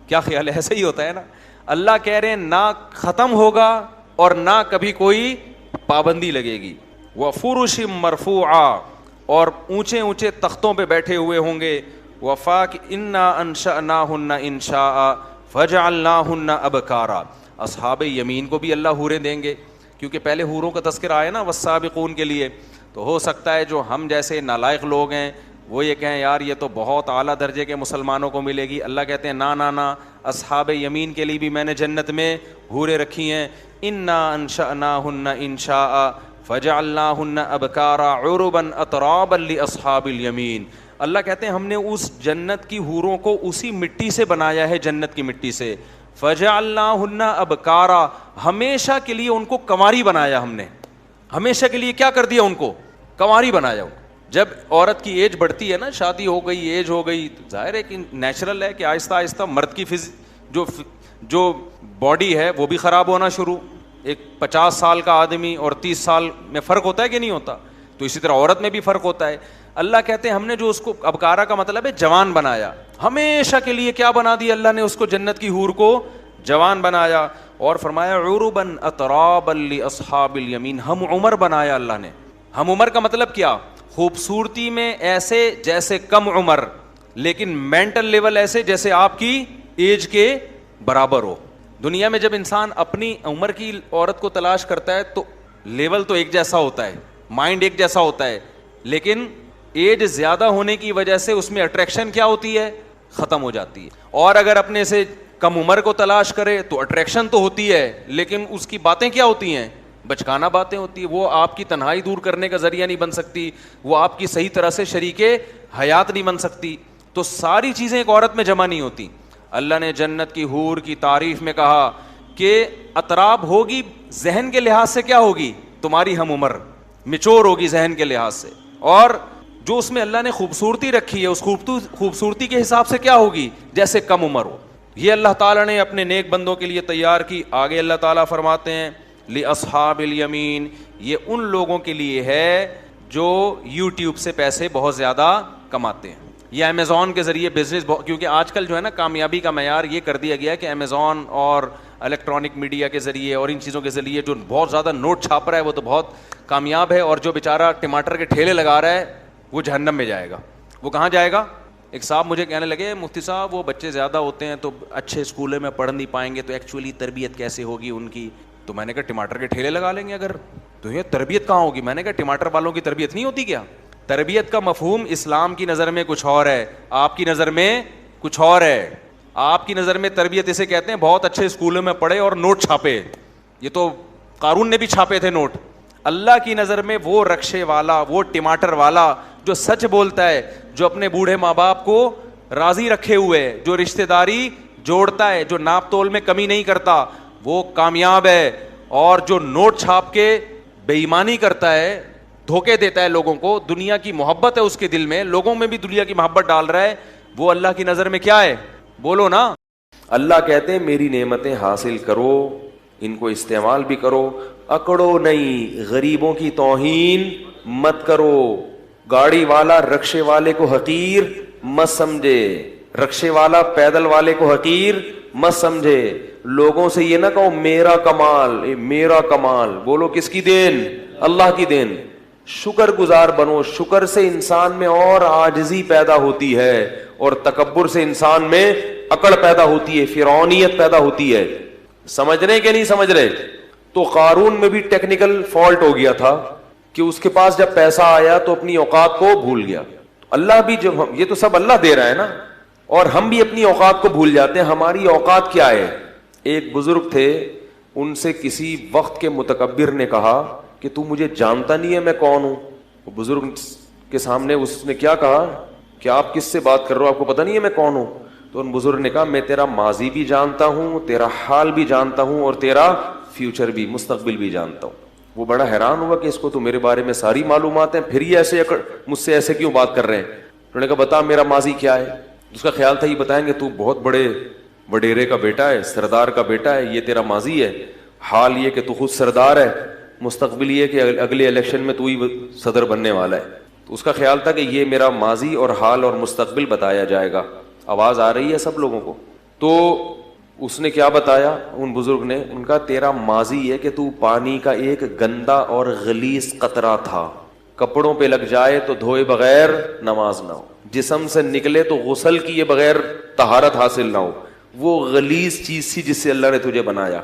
کیا خیال ہے؟ ایسا ہی ہوتا ہے نا. اللہ کہہ رہے ہیں نہ ختم ہوگا اور نہ کبھی کوئی پابندی لگے گی. وفرش مرفوعہ، اور اونچے اونچے تختوں پہ بیٹھے ہوئے ہوں گے. وفاک انا انشأناہن انشاء فجعلناہن ابکارا. اصحاب یمین کو بھی اللہ حوریں دیں گے، کیونکہ پہلے حوروں کا تذکرہ آیا نا والسابقون کے لیے. تو ہو سکتا ہے جو ہم جیسے نالائق لوگ ہیں وہ یہ کہیں یار یہ تو بہت اعلیٰ درجے کے مسلمانوں کو ملے گی. اللہ کہتے ہیں نا نا نا، اصحاب یمین کے لیے بھی میں نے جنت میں حوریں رکھی ہیں. انا انشأناہن انشاء فجعلناہن ابکارا عربا اترابا لاصحاب الیمین. اللہ کہتے ہیں ہم نے اس جنت کی حوروں کو اسی مٹی سے بنایا ہے، جنت کی مٹی سے. فجعلناہن ابکارا، ہمیشہ کے لیے ان کو کنواری بنایا. ہم نے ہمیشہ کے لیے کیا کر دیا؟ ان کو کنواری بنایا. جب عورت کی ایج بڑھتی ہے نا، شادی ہو گئی، ایج ہو گئی، ظاہر ہے کہ نیچرل ہے کہ آہستہ آہستہ مرد کی جو باڈی ہے وہ بھی خراب ہونا شروع. ایک 50 سال کا آدمی اور 30 سال میں فرق ہوتا ہے کہ نہیں ہوتا؟ تو اسی طرح عورت میں بھی فرق ہوتا ہے. اللہ کہتے ہیں ہم نے جو اس کو ابکارا کا مطلب ہے جوان بنایا. ہمیشہ کے لیے کیا بنا دیا اللہ نے اس کو؟ جنت کی حور کو جوان بنایا. اور فرمایا عربا اترابا لاصحاب الیمین، ہم عمر بنایا اللہ نے. ہم عمر کا مطلب کیا؟ خوبصورتی میں ایسے جیسے کم عمر، لیکن مینٹل لیول ایسے جیسے آپ کی ایج کے برابر ہو. دنیا میں جب انسان اپنی عمر کی عورت کو تلاش کرتا ہے تو لیول تو ایک جیسا ہوتا ہے، مائنڈ ایک جیسا ہوتا ہے، لیکن ایج زیادہ ہونے کی وجہ سے اس میں اٹریکشن کیا ہوتی ہے؟ ختم ہو جاتی ہے. اور اگر اپنے سے کم عمر کو تلاش کرے تو اٹریکشن تو ہوتی ہے، لیکن اس کی باتیں کیا ہوتی ہیں؟ بچکانہ باتیں ہوتی ہیں. وہ آپ کی تنہائی دور کرنے کا ذریعہ نہیں بن سکتی، وہ آپ کی صحیح طرح سے شریک حیات نہیں بن سکتی. تو ساری چیزیں ایک عورت میں جمع نہیں ہوتی. اللہ نے جنت کی حور کی تعریف میں کہا کہ اطراب ہوگی، ذہن کے لحاظ سے کیا ہوگی؟ تمہاری ہم عمر، میچور ہوگی ذہن کے لحاظ سے. اور جو اس میں اللہ نے خوبصورتی رکھی ہے اس خوبصورتی کے حساب سے کیا ہوگی؟ جیسے کم عمر ہو. یہ اللہ تعالیٰ نے اپنے نیک بندوں کے لیے تیار کی. آگے اللہ تعالیٰ فرماتے ہیں لِأَصْحَابِ الْيَمِينَ, یہ ان لوگوں کے لیے ہے جو یوٹیوب سے پیسے بہت زیادہ کماتے ہیں. یہ امیزون کے ذریعے بزنس, کیونکہ آج کل جو ہے نا کامیابی کا معیار یہ کر دیا گیا ہے کہ امیزون اور الیکٹرانک میڈیا کے ذریعے اور ان چیزوں کے ذریعے جو بہت زیادہ نوٹ چھاپ رہا ہے وہ تو بہت کامیاب ہے, اور جو بیچارہ ٹماٹر کے ٹھیلے لگا رہا ہے وہ جہنم میں جائے گا. وہ کہاں جائے گا؟ ایک صاحب مجھے کہنے لگے مفتی صاحب وہ بچے زیادہ ہوتے ہیں تو اچھے اسکولوں میں پڑھ نہیں پائیں گے, تو ایکچولی تربیت کیسے ہوگی ان کی؟ تو میں نے کہا ٹماٹر کے ٹھیلے لگا لیں گے اگر, تو یہ تربیت کہاں ہوگی؟ میں نے کہا ٹماٹر والوں کی تربیت نہیں ہوتی کیا؟ تربیت کا مفہوم اسلام کی نظر میں کچھ اور ہے, آپ کی نظر میں کچھ اور ہے. آپ کی نظر میں تربیت اسے کہتے ہیں بہت اچھے اسکولوں میں پڑھے اور نوٹ چھاپے. یہ تو قارون نے بھی چھاپے تھے نوٹ. اللہ کی نظر میں وہ رکشے والا, وہ ٹماٹر والا جو سچ بولتا ہے, جو اپنے بوڑھے ماں باپ کو راضی رکھے ہوئے, جو رشتہ داری جوڑتا ہے, جو ناپ تول میں کمی نہیں کرتا, وہ کامیاب ہے. اور جو نوٹ چھاپ کے بے ایمانی کرتا ہے, دھوکے دیتا ہے لوگوں کو, دنیا کی محبت ہے اس کے دل میں, لوگوں میں بھی دنیا کی محبت ڈال رہا ہے, وہ اللہ کی نظر میں کیا ہے؟ بولو نا. اللہ کہتے ہیں میری نعمتیں حاصل کرو, ان کو استعمال بھی کرو, اکڑو نہیں, غریبوں کی توہین مت کرو. گاڑی والا رکشے والے کو حقیر مت سمجھے, رکشے والا پیدل والے کو حقیر مت سمجھے. لوگوں سے یہ نہ کہو میرا کمال, میرا کمال. بولو کس کی دین؟ اللہ کی دین. شکر گزار بنو. شکر سے انسان میں اور عاجزی پیدا ہوتی ہے, اور تکبر سے انسان میں اکڑ پیدا ہوتی ہے, فرعونیت پیدا ہوتی ہے. سمجھ رہے کہ نہیں سمجھ رہے؟ تو قارون میں بھی ٹیکنیکل فالٹ ہو گیا تھا کہ اس کے پاس جب پیسہ آیا تو اپنی اوقات کو بھول گیا. اللہ بھی جب یہ تو سب اللہ دے رہا ہے نا, اور ہم بھی اپنی اوقات کو بھول جاتے ہیں. ہماری اوقات کیا ہے؟ ایک بزرگ تھے, ان سے کسی وقت کے متکبر نے کہا کہ تو مجھے جانتا نہیں ہے میں کون ہوں. وہ بزرگ کے سامنے اس نے کیا کہا کہ آپ کس سے بات کر رہے ہو, آپ کو پتہ نہیں ہے میں کون ہوں؟ تو ان بزرگ نے کہا میں تیرا ماضی بھی جانتا ہوں, تیرا حال بھی جانتا ہوں, اور تیرا فیوچر بھی, مستقبل بھی جانتا ہوں. وہ بڑا حیران ہوا کہ اس کو تو میرے بارے میں ساری معلومات ہیں, پھر یہ ایسے مجھ سے ایسے کیوں بات کر رہے ہیں؟ انہوں نے کہا بتا میرا ماضی کیا ہے. اس کا خیال تھا یہ بتائیں گے تو بہت بڑے وڈیرے کا بیٹا ہے, سردار کا بیٹا ہے, یہ تیرا ماضی ہے. حال یہ کہ تو خود سردار ہے, مستقبل یہ کہ اگلے الیکشن میں تو ہی صدر بننے والا ہے. تو اس کا خیال تھا کہ یہ میرا ماضی اور حال اور مستقبل بتایا جائے گا. آواز آ رہی ہے سب لوگوں کو؟ تو اس نے کیا بتایا ان بزرگ نے؟ ان کا تیرا ماضی ہے کہ تو پانی کا ایک گندا اور غلیظ قطرہ تھا, کپڑوں پہ لگ جائے تو دھوئے بغیر نماز نہ ہو, جسم سے نکلے تو غسل کیے بغیر طہارت حاصل نہ ہو. وہ غلیظ چیز تھی جس سے اللہ نے تجھے بنایا.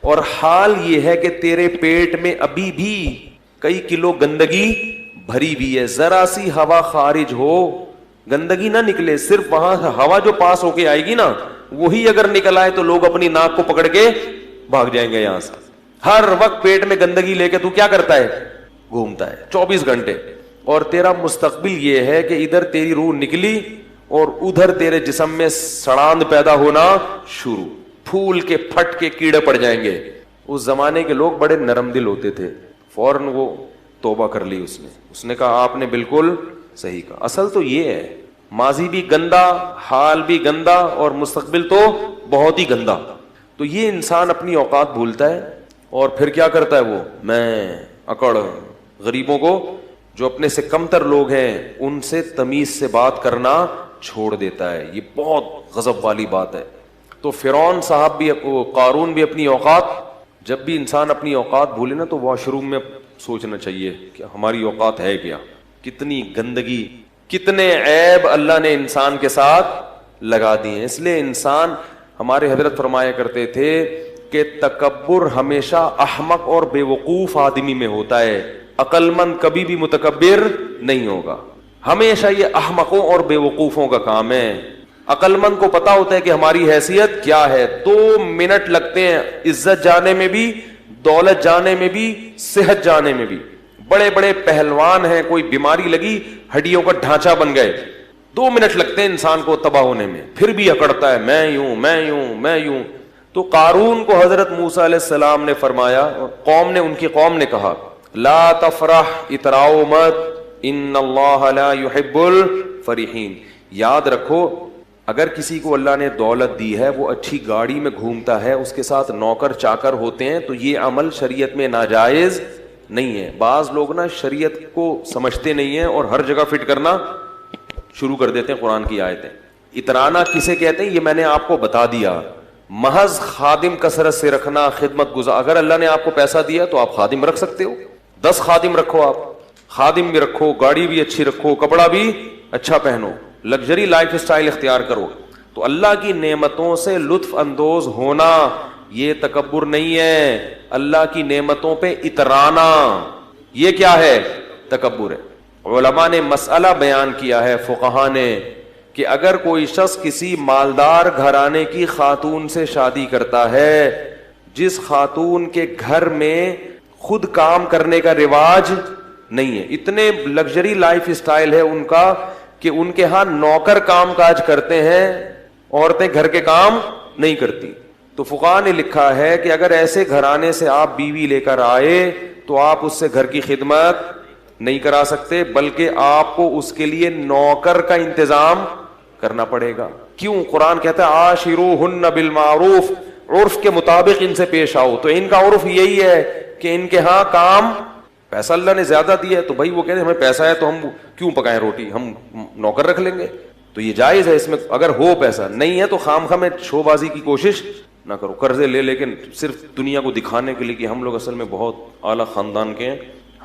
اور حال یہ ہے کہ تیرے پیٹ میں ابھی بھی کئی کلو گندگی بھری ہوئی ہے, ذرا سی ہوا خارج ہو گندگی نہ نکلے, صرف وہاں ہوا جو پاس ہو کے آئے گی نا وہی اگر نکل آئے تو لوگ اپنی ناک کو پکڑ کے بھاگ جائیں گے یہاں سے. ہر وقت پیٹ میں گندگی لے کے تو کیا کرتا ہے؟ گھومتا ہے 24 گھنٹے. اور تیرا مستقبل یہ ہے کہ ادھر تیری روح نکلی اور ادھر تیرے جسم میں سڑاند پیدا ہونا شروع, پھول کے پھٹ کے کیڑے پڑ جائیں گے. اس زمانے کے لوگ بڑے نرم دل ہوتے تھے, فوراً وہ توبہ کر لی. اس نے کہا آپ نے بالکل صحیح کہا. اصل تو یہ ہے ماضی بھی گندا, حال بھی گندا, اور مستقبل تو بہت ہی گندا. تو یہ انسان اپنی اوقات بھولتا ہے اور پھر کیا کرتا ہے وہ میں اکڑ. غریبوں کو, جو اپنے سے کمتر لوگ ہیں ان سے تمیز سے بات کرنا چھوڑ دیتا ہے. یہ بہت غضب والی بات ہے. تو فرعون صاحب بھی, قارون بھی اپنی اوقات, جب بھی انسان اپنی اوقات بھولے نا تو واش روم میں سوچنا چاہیے کہ ہماری اوقات ہے کیا, کتنی گندگی, کتنے عیب اللہ نے انسان کے ساتھ لگا دیے ہیں. اس لیے انسان, ہمارے حضرت فرمایا کرتے تھے کہ تکبر ہمیشہ احمق اور بے وقوف آدمی میں ہوتا ہے, عقل مند کبھی بھی متکبر نہیں ہوگا. ہمیشہ یہ احمقوں اور بے وقوفوں کا کام ہے. عقل مند کو پتا ہوتا ہے کہ ہماری حیثیت کیا ہے. 2 منٹ لگتے ہیں عزت جانے میں بھی, دولت جانے میں بھی, صحت جانے میں بھی. بڑے بڑے پہلوان ہیں, کوئی بیماری لگی ہڈیوں کا ڈھانچہ بن گئے, 2 منٹ لگتے ہیں انسان کو تباہ ہونے میں, پھر بھی اکڑتا ہے میں یوں میں یوں میں یوں. تو قارون کو حضرت موسیٰ علیہ السلام نے فرمایا, ان کی قوم نے کہا لا تفرح, اتراؤ مت, ان اللہ لا يحب الفریحین. یاد رکھو اگر کسی کو اللہ نے دولت دی ہے, وہ اچھی گاڑی میں گھومتا ہے, اس کے ساتھ نوکر چاکر ہوتے ہیں, تو یہ عمل شریعت میں ناجائز نہیں ہے. بعض لوگ نا شریعت کو سمجھتے نہیں ہیں اور ہر جگہ فٹ کرنا شروع کر دیتے ہیں قرآن کی آیتیں. اترانا کسے کہتے ہیں یہ میں نے آپ کو بتا دیا. محض خادم کثرت سے رکھنا, خدمت گزار. اگر اللہ نے آپ کو پیسہ دیا تو آپ خادم رکھ سکتے ہو, 10 خادم رکھو, آپ خادم بھی رکھو, گاڑی بھی اچھی رکھو, کپڑا بھی اچھا پہنو, لگژری لائف اسٹائل اختیار کرو. تو اللہ کی نعمتوں سے لطف اندوز ہونا یہ تکبر نہیں ہے, اللہ کی نعمتوں پہ اترانا یہ کیا ہے؟ تکبر ہے. علماء نے مسئلہ بیان کیا ہے, فقہاء نے, کہ اگر کوئی شخص کسی مالدار گھرانے کی خاتون سے شادی کرتا ہے جس خاتون کے گھر میں خود کام کرنے کا رواج نہیں ہے, اتنے لگژری لائف اسٹائل ہے ان کا کہ ان کے ہاں نوکر کام کاج کرتے ہیں, عورتیں گھر کے کام نہیں کرتی, تو فقہاء نے لکھا ہے کہ اگر ایسے گھرانے سے آپ بیوی لے کر آئے تو آپ اس سے گھر کی خدمت نہیں کرا سکتے, بلکہ آپ کو اس کے لیے نوکر کا انتظام کرنا پڑے گا. کیوں؟ قرآن کہتا ہے عاشروہن بالمعروف, عرف کے مطابق ان سے پیش آؤ. تو ان کا عرف یہی ہے کہ ان کے ہاں کام, پیسہ اللہ نے زیادہ دیا ہے تو بھائی وہ کہتے ہیں ہمیں پیسہ ہے تو ہم کیوں پکائیں روٹی, ہم نوکر رکھ لیں گے. تو یہ جائز ہے اس میں اگر ہو پیسہ, نہیں ہے تو خام خواہ میں شو بازی کی کوشش نہ کرو. قرضے لے لیکن صرف دنیا کو دکھانے کے لیے کہ ہم لوگ اصل میں بہت اعلیٰ خاندان کے ہیں,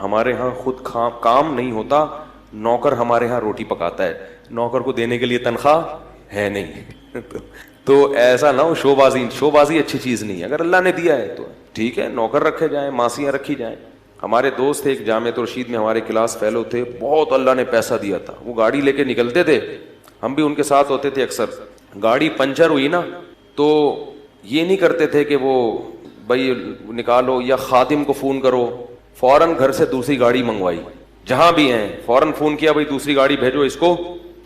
ہمارے ہاں خود کام نہیں ہوتا, نوکر ہمارے ہاں روٹی پکاتا ہے, نوکر کو دینے کے لیے تنخواہ ہے نہیں. تو ایسا نہ ہو, شو بازی اچھی چیز نہیں ہے. اگر اللہ نے دیا ہے تو ٹھیک ہے, نوکر رکھے جائیں, ماسیاں رکھی جائیں. ہمارے دوست تھے ایک جامعۃ الرشید میں, ہمارے کلاس فیلو تھے, بہت اللہ نے پیسہ دیا تھا, وہ گاڑی لے کے نکلتے تھے, ہم بھی ان کے ساتھ ہوتے تھے اکثر. گاڑی پنچر ہوئی نا تو یہ نہیں کرتے تھے کہ وہ بھائی نکالو یا خادم کو فون کرو, فوراً گھر سے دوسری گاڑی منگوائی, جہاں بھی ہیں فوراً فون کیا بھائی دوسری گاڑی بھیجو, اس کو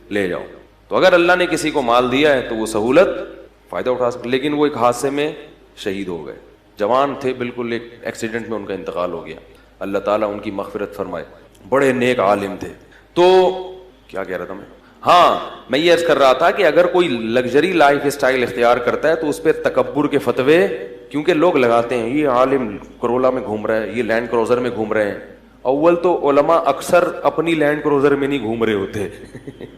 لے جاؤ. تو اگر اللہ نے کسی کو مال دیا ہے تو وہ سہولت فائدہ اٹھا سکتے. لیکن وہ ایک حادثے میں شہید ہو گئے, جوان تھے بالکل, ایک ایکسیڈنٹ میں ان کا انتقال ہو گیا. اللہ تعالیٰ ان کی مغفرت فرمائے, بڑے نیک عالم تھے. تو کیا کہہ رہا تھا میں یہ عرض کر رہا تھا کہ اگر کوئی لگژری لائف اسٹائل اختیار کرتا ہے تو اس پہ تکبر کے فتوے, کیونکہ لوگ لگاتے ہیں یہ عالم کرولا میں گھوم رہا ہے, یہ لینڈ کروزر میں گھوم رہے ہیں. اول تو علماء اکثر اپنی لینڈ کروزر میں نہیں گھوم رہے ہوتے,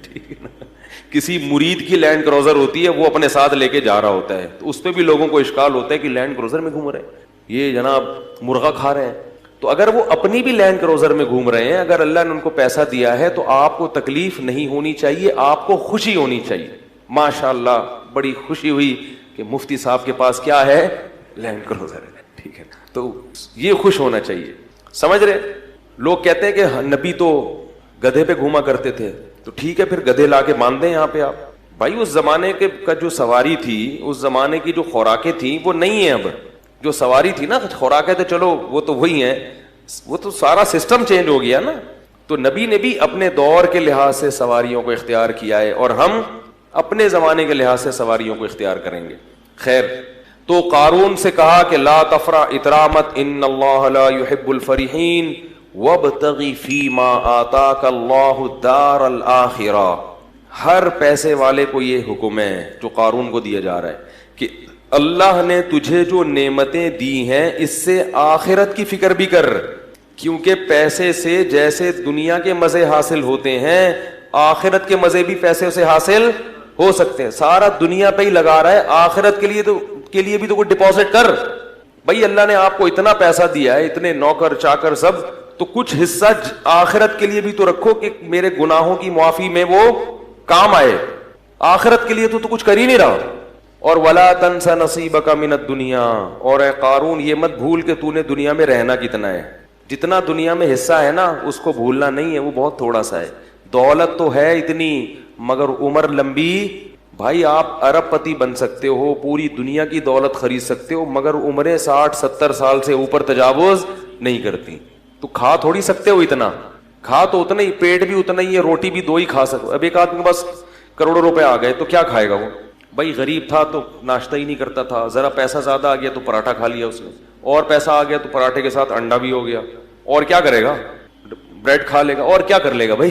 ٹھیک ہے نا, کسی مرید کی لینڈ کروزر ہوتی ہے, وہ اپنے ساتھ لے کے جا رہا ہوتا ہے, تو اس پہ بھی لوگوں کو اشکال ہوتا ہے کہ لینڈ کروزر میں گھوم رہے ہیں, یہ جناب مرغا کھا رہے ہیں. تو اگر وہ اپنی بھی لینڈ کروزر میں گھوم رہے ہیں, اگر اللہ نے ان کو پیسہ دیا ہے تو آپ کو تکلیف نہیں ہونی چاہیے, آپ کو خوشی ہونی چاہیے. ماشاء اللہ بڑی خوشی ہوئی کہ مفتی صاحب کے پاس کیا ہے, لینڈ کروزر ہے, ٹھیک ہے, تو یہ خوش ہونا چاہیے. سمجھ رہے؟ لوگ کہتے ہیں کہ نبی تو گدھے پہ گھوما کرتے تھے, تو ٹھیک ہے پھر گدھے لا کے باندھ دیں یہاں پہ آپ. بھائی اس زمانے کے کا جو سواری تھی, اس زمانے کی جو خوراکیں تھیں وہ نہیں ہیں اب. جو سواری تھی نا خوراکیں تو چلو وہ تو وہی ہیں, وہ تو سارا سسٹم چینج ہو گیا نا. تو نبی نے بھی اپنے دور کے لحاظ سے سواریوں کو اختیار کیا ہے, اور ہم اپنے زمانے کے لحاظ سے سواریوں کو اختیار کریں گے. خیر, تو قارون سے کہا کہ لا تفرح, اترامت, ان اللہ لا يحب الفریحین وابتغی فیما آتاک اللہ الدار الآخرہ. ہر پیسے والے کو یہ حکم ہے جو قارون کو دیا جا رہا ہے کہ اللہ نے تجھے جو نعمتیں دی ہیں اس سے آخرت کی فکر بھی کر, کیونکہ پیسے سے جیسے دنیا کے مزے حاصل ہوتے ہیں آخرت کے مزے بھی پیسے سے حاصل ہو سکتے ہیں. سارا دنیا پہ ہی لگا رہا ہے, آخرت کے لیے بھی تو کوئی ڈپازٹ کر. بھائی اللہ نے آپ کو اتنا پیسہ دیا ہے, اتنے نوکر چاکر سب, تو کچھ حصہ آخرت کے لیے بھی تو رکھو کہ میرے گناہوں کی معافی میں وہ کام آئے. آخرت کے لیے تو کچھ کر ہی نہیں رہا. اور ولا تنس نصیبک من الدنیا, اور اے قارون یہ مت بھول کہ تو نے دنیا میں رہنا کتنا ہے. جتنا دنیا میں حصہ ہے نا اس کو بھولنا نہیں ہے, وہ بہت تھوڑا سا ہے. دولت تو ہے اتنی مگر عمر لمبی. بھائی آپ ارب پتی بن سکتے ہو, پوری دنیا کی دولت خرید سکتے ہو, مگر عمریں 60-70 سال سے اوپر تجاوز نہیں کرتی. تو کھا تھوڑی سکتے ہو اتنا, کھا تو اتنا ہی, پیٹ بھی اتنا ہی ہے, روٹی بھی 2 ہی کھا سکو. اب ایک آدمی کے پاس کروڑوں روپے آ گئے تو کیا کھائے گا وہ؟ بھائی غریب تھا تو ناشتہ ہی نہیں کرتا تھا, ذرا پیسہ زیادہ آ گیا تو پراٹھا کھا لیا اس نے, اور پیسہ آ گیا تو پراٹھے کے ساتھ انڈا بھی ہو گیا, اور کیا کرے گا؟ بریڈ کھا لے گا اور کیا کر لے گا بھائی,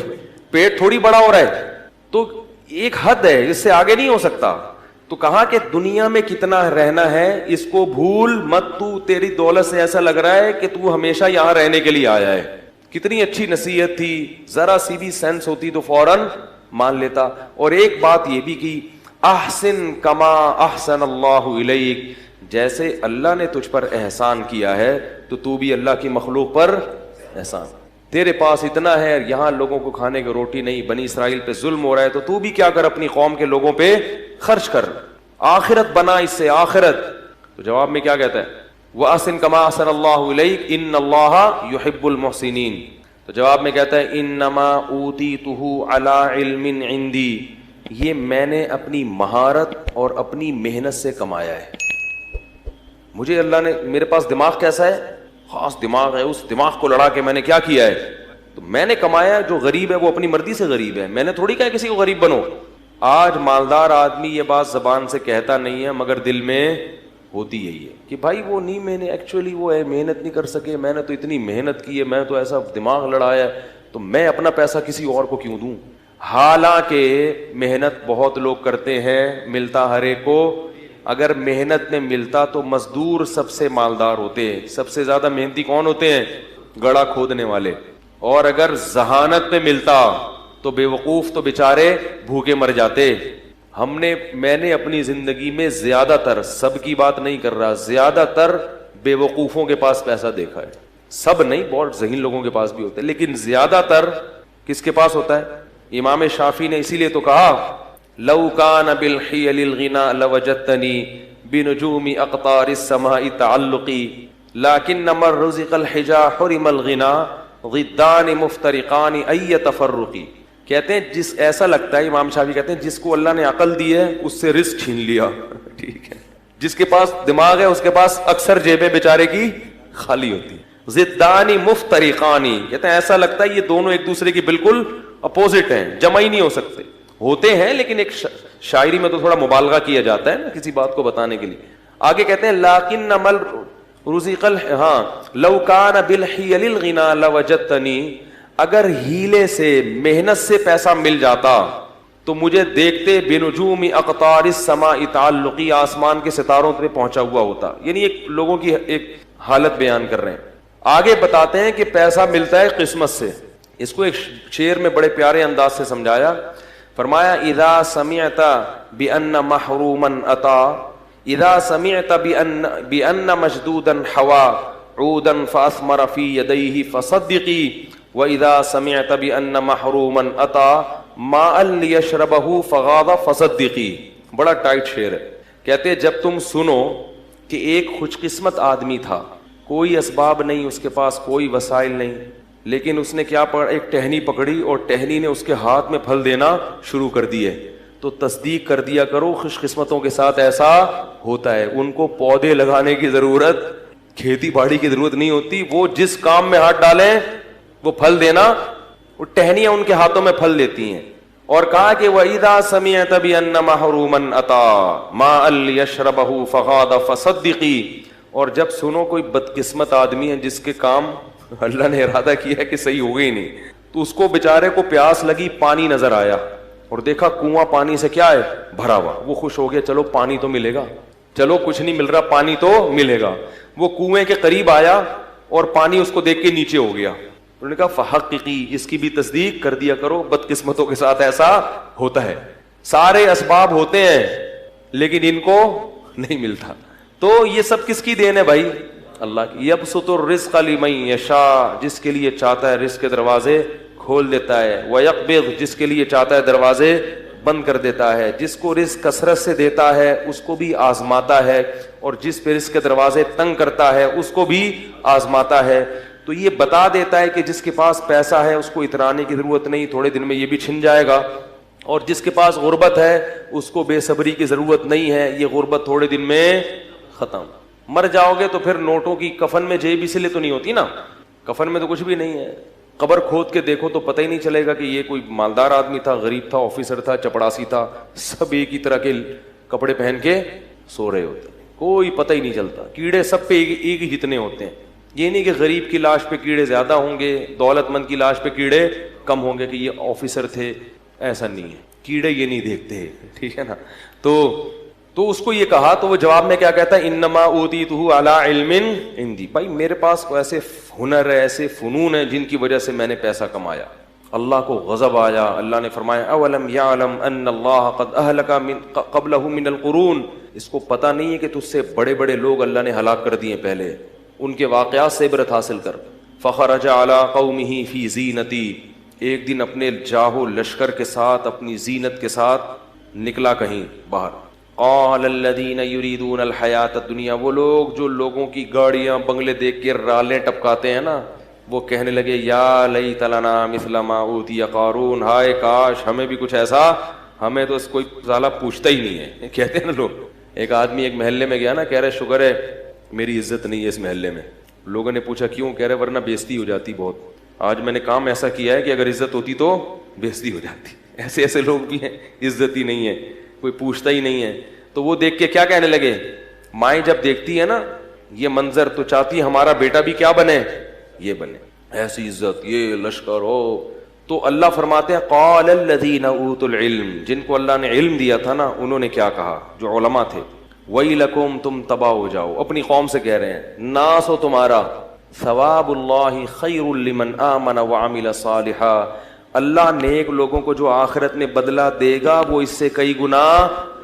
پیٹ تھوڑی بڑا ہو رہا ہے, تو ایک حد ہے, اس سے آگے نہیں ہو سکتا. تو کہا کہ دنیا میں کتنا رہنا ہے اس کو بھول مت, تو تیری دولت سے ایسا لگ رہا ہے کہ تو ہمیشہ یہاں رہنے کے لیے آیا ہے. کتنی اچھی نصیحت تھی, ذرا سی بھی سینس ہوتی تو فوراً مان لیتا. اور ایک بات یہ بھی کی, احسن کما احسن اللہ الیک, جیسے اللہ نے تجھ پر احسان کیا ہے تو بھی اللہ کی مخلوق پر احسان. تیرے پاس اتنا ہے, یہاں لوگوں کو کھانے کی روٹی نہیں, بنی اسرائیل پہ ظلم ہو رہا ہے, تو بھی کیا کر, اپنی قوم کے لوگوں پہ خرچ کر, آخرت بنا اس سے آخرت. تو جواب میں کیا کہتا ہے, وَأَحْسِن كَمَا أَحْسَنَ اللَّهُ إِلَيْكَ إِنَّ اللَّهَ يُحِبُّ الْمُحْسِنِينَ. تو جواب میں کہتا ہے انما اوتیتہ علی علم عندی, یہ میں نے اپنی مہارت اور اپنی محنت سے کمایا ہے. مجھے اللہ نے, میرے پاس دماغ کیسا ہے, خاص دماغ ہے, اس دماغ کو لڑا کے میں نے کیا کیا ہے, تو میں نے کمایا. جو غریب ہے وہ اپنی مرضی سے غریب ہے, میں نے تھوڑی کہا کسی کو غریب بنو. آج مالدار آدمی یہ بات زبان سے کہتا نہیں ہے مگر دل میں ہوتی یہی ہے کہ بھائی وہ نہیں, میں نے ایکچولی وہ ہے محنت نہیں کر سکے, میں نے تو اتنی محنت کی ہے, میں تو ایسا دماغ لڑایا ہے, تو میں اپنا پیسہ کسی اور کو کیوں دوں. حالانکہ محنت بہت لوگ کرتے ہیں, ملتا ہر ایک کو. اگر محنت میں ملتا تو مزدور سب سے مالدار ہوتے ہیں, سب سے زیادہ محنتی کون ہوتے ہیں, گڑھا کھودنے والے. اور اگر ذہانت میں ملتا تو بے وقوف تو بیچارے بھوکے مر جاتے. میں نے اپنی زندگی میں زیادہ تر, سب کی بات نہیں کر رہا, زیادہ تر بے وقوفوں کے پاس پیسہ دیکھا ہے. سب نہیں, بہت ذہین لوگوں کے پاس بھی ہوتا ہے, لیکن زیادہ تر کس کے پاس ہوتا ہے. امام شافعی نے اسی لیے تو کہا لو کان بالحیل الغنا لوجدتنی بنجوم اقطار السماء تعلقی لكن من رزق الحجا حرم الغنا ضدان مفترقان ای تفرقی. کہتے ہیں جس, ایسا لگتا ہے, امام شافعی کہتے ہیں جس کو اللہ نے عقل دی ہے اس سے رزق چھین لیا. ٹھیک ہے, جس کے پاس دماغ ہے اس کے پاس اکثر جیبیں بیچارے کی خالی ہوتی ہیں. ضدان مفترقان, کہتے ہیں ایسا لگتا ہے یہ دونوں ایک دوسرے کی بالکل اپوزٹ ہیں, جمع ہی نہیں ہو سکتے. ہوتے ہیں لیکن ایک شاعری میں تو تھوڑا مبالغہ کیا جاتا ہے نا کسی بات کو بتانے کے لیے. آگے کہتے ہیں لیکن مل رزق لو کان بالحیل الغنا لوجدتنی, اگر ہیلے سے محنت سے پیسہ مل جاتا تو مجھے دیکھتے بنجوم اقطار السماء تعلقی, آسمان کے ستاروں پہ پہنچا ہوا ہوتا. یعنی ایک لوگوں کی ایک حالت بیان کر رہے ہیں. آگے بتاتے ہیں کہ پیسہ ملتا ہے قسمت سے. اس کو ایک شعر میں بڑے پیارے انداز سے سمجھایا. فرمایا اذا سمعت بان محروما اتا, اذا سمعت بان مشدودا حوا عودا فاثمر في يديه فصدقي واذا سمعت بان محروما اتا ماء ليشربه فغاض فصدقي. بڑا ٹائٹ شعر ہے. کہتے جب تم سنو کہ ایک خوش قسمت آدمی تھا, کوئی اسباب نہیں, اس کے پاس کوئی وسائل نہیں, لیکن اس نے کیا ایک ٹہنی پکڑی اور ٹہنی نے اس کے ہاتھ میں پھل دینا شروع کر دیے, تو تصدیق کر دیا کرو خوش قسمتوں کے ساتھ ایسا ہوتا ہے. ان کو پودے لگانے کی ضرورت, کھیتی باڑی کی ضرورت نہیں ہوتی, وہ جس کام میں ہاتھ ڈالیں وہ پھل دینا, وہ ٹہنیاں ان کے ہاتھوں میں پھل دیتی ہیں. اور کہا کہ وَإِذَا سَمِعْتَ بِأَنَّ مَحْرُومًا أَتَى مَاءً لِيَشْرَبَهُ فَغَاضَ فَصَدِّقِي. اور جب سنو کوئی بدقسمت آدمی ہے جس کے کام اللہ نے ارادہ کیا ہے کہ صحیح ہو گئی نہیں, تو اس کو بیچارے کو پیاس لگی, پانی نظر آیا اور دیکھا کنواں پانی سے کیا ہے بھرا ہوا, وہ خوش ہو گیا, چلو پانی تو ملے گا, چلو کچھ نہیں مل رہا پانی تو ملے گا. وہ کنویں کے قریب آیا اور پانی اس کو دیکھ کے نیچے ہو گیا. انہوں نے کہا فحققی, اس کی بھی تصدیق کر دیا کرو, بدقسمتوں کے ساتھ ایسا ہوتا ہے. سارے اسباب ہوتے ہیں لیکن ان کو نہیں ملتا. تو یہ سب کس کی دین ہے بھائی, اللہ کی. یبسط الرزق لمن یشاء, جس کے لیے چاہتا ہے رزق کے دروازے کھول دیتا ہے. ویقبض, جس کے لیے چاہتا ہے دروازے بند کر دیتا ہے. جس کو رزق کثرت سے دیتا ہے اس کو بھی آزماتا ہے, اور جس پہ رزق کے دروازے تنگ کرتا ہے اس کو بھی آزماتا ہے. تو یہ بتا دیتا ہے کہ جس کے پاس پیسہ ہے اس کو اترانے کی ضرورت نہیں, تھوڑے دن میں یہ بھی چھن جائے گا. اور جس کے پاس غربت ہے اس کو بے صبری کی ضرورت نہیں ہے, یہ غربت تھوڑے دن میں ختم. مر جاؤ گے تو پھر نوٹوں کی کفن میں جیب اس لیے تو نہیں ہوتی نا, کفن میں تو کچھ بھی نہیں ہے. قبر کھود کے دیکھو تو پتہ ہی نہیں چلے گا کہ یہ کوئی مالدار آدمی تھا, غریب تھا, آفیسر تھا, چپڑاسی تھا, سب ایک ہی طرح کے کپڑے پہن کے سو رہے ہوتے, کوئی پتہ ہی نہیں چلتا. کیڑے سب پہ ایک ہی جتنے ہوتے ہیں. یہ نہیں کہ غریب کی لاش پہ کیڑے زیادہ ہوں گے، دولت مند کی لاش پہ کیڑے کم ہوں گے کہ یہ آفیسر تھے، ایسا نہیں ہے، کیڑے یہ نہیں دیکھتے، ٹھیک ہے نا. تو اس کو یہ کہا تو وہ جواب میں کیا کہتا ہے، انما اوتیتہ علی علم عندی، بھائی میرے پاس ایسے ہنر ہے، ایسے فنون ہیں جن کی وجہ سے میں نے پیسہ کمایا. اللہ کو غضب آیا، اللہ نے فرمایا اولم یعلم ان اللہ قد اہلک قبلہ من القرون، اس کو پتہ نہیں ہے کہ تجھ سے بڑے بڑے لوگ اللہ نے ہلاک کر دیے پہلے، ان کے واقعات سے عبرت حاصل کر. فخرج علی قومہ فی زینتی، ایک دن اپنے جاہو لشکر کے ساتھ، اپنی زینت کے ساتھ نکلا کہیں باہر. قال الذین یریدون الحیات الدنیا، وہ لوگ جو لوگوں کی گاڑیاں بنگلے دیکھ کے رالیں ٹپکاتے ہیں نا، وہ کہنے لگے یا لیت لنا مثل ما اوتی قارون، ہائے کاش ہمیں بھی کچھ ایسا، ہمیں تو کوئی سالہ پوچھتا ہی نہیں ہے. کہتے ہیں نا لوگ، ایک آدمی ایک محلے میں گیا نا، کہہ رہے شکر ہے میری عزت نہیں ہے اس محلے میں. لوگوں نے پوچھا کیوں؟ کہہ رہے ورنہ بےزتی ہو جاتی بہت، آج میں نے کام ایسا کیا ہے کہ اگر عزت ہوتی تو بےزتی ہو جاتی. ایسے ایسے لوگ بھی ہیں، عزت ہی نہیں ہے، کوئی پوچھتا ہی نہیں ہے. تو وہ دیکھ کے کیا کہنے لگے، مائیں جب دیکھتی ہے نا یہ منظر تو چاہتی ہمارا بیٹا بھی کیا بنے، یہ بنے، ایسی عزت، یہ لشکر ہو. تو اللہ فرماتے ہیں قال الذین اوتوا العلم، جن کو اللہ نے علم دیا تھا نا، انہوں نے کیا کہا، جو علماء تھے، ویلکم، تم تباہ ہو جاؤ. اپنی قوم سے کہہ رہے ہیں، ناس ہو تمہارا، ثواب اللہ خیر لمن آمن وعمل صالحا، اللہ نیک لوگوں کو جو آخرت میں بدلہ دے گا وہ اس سے کئی گنا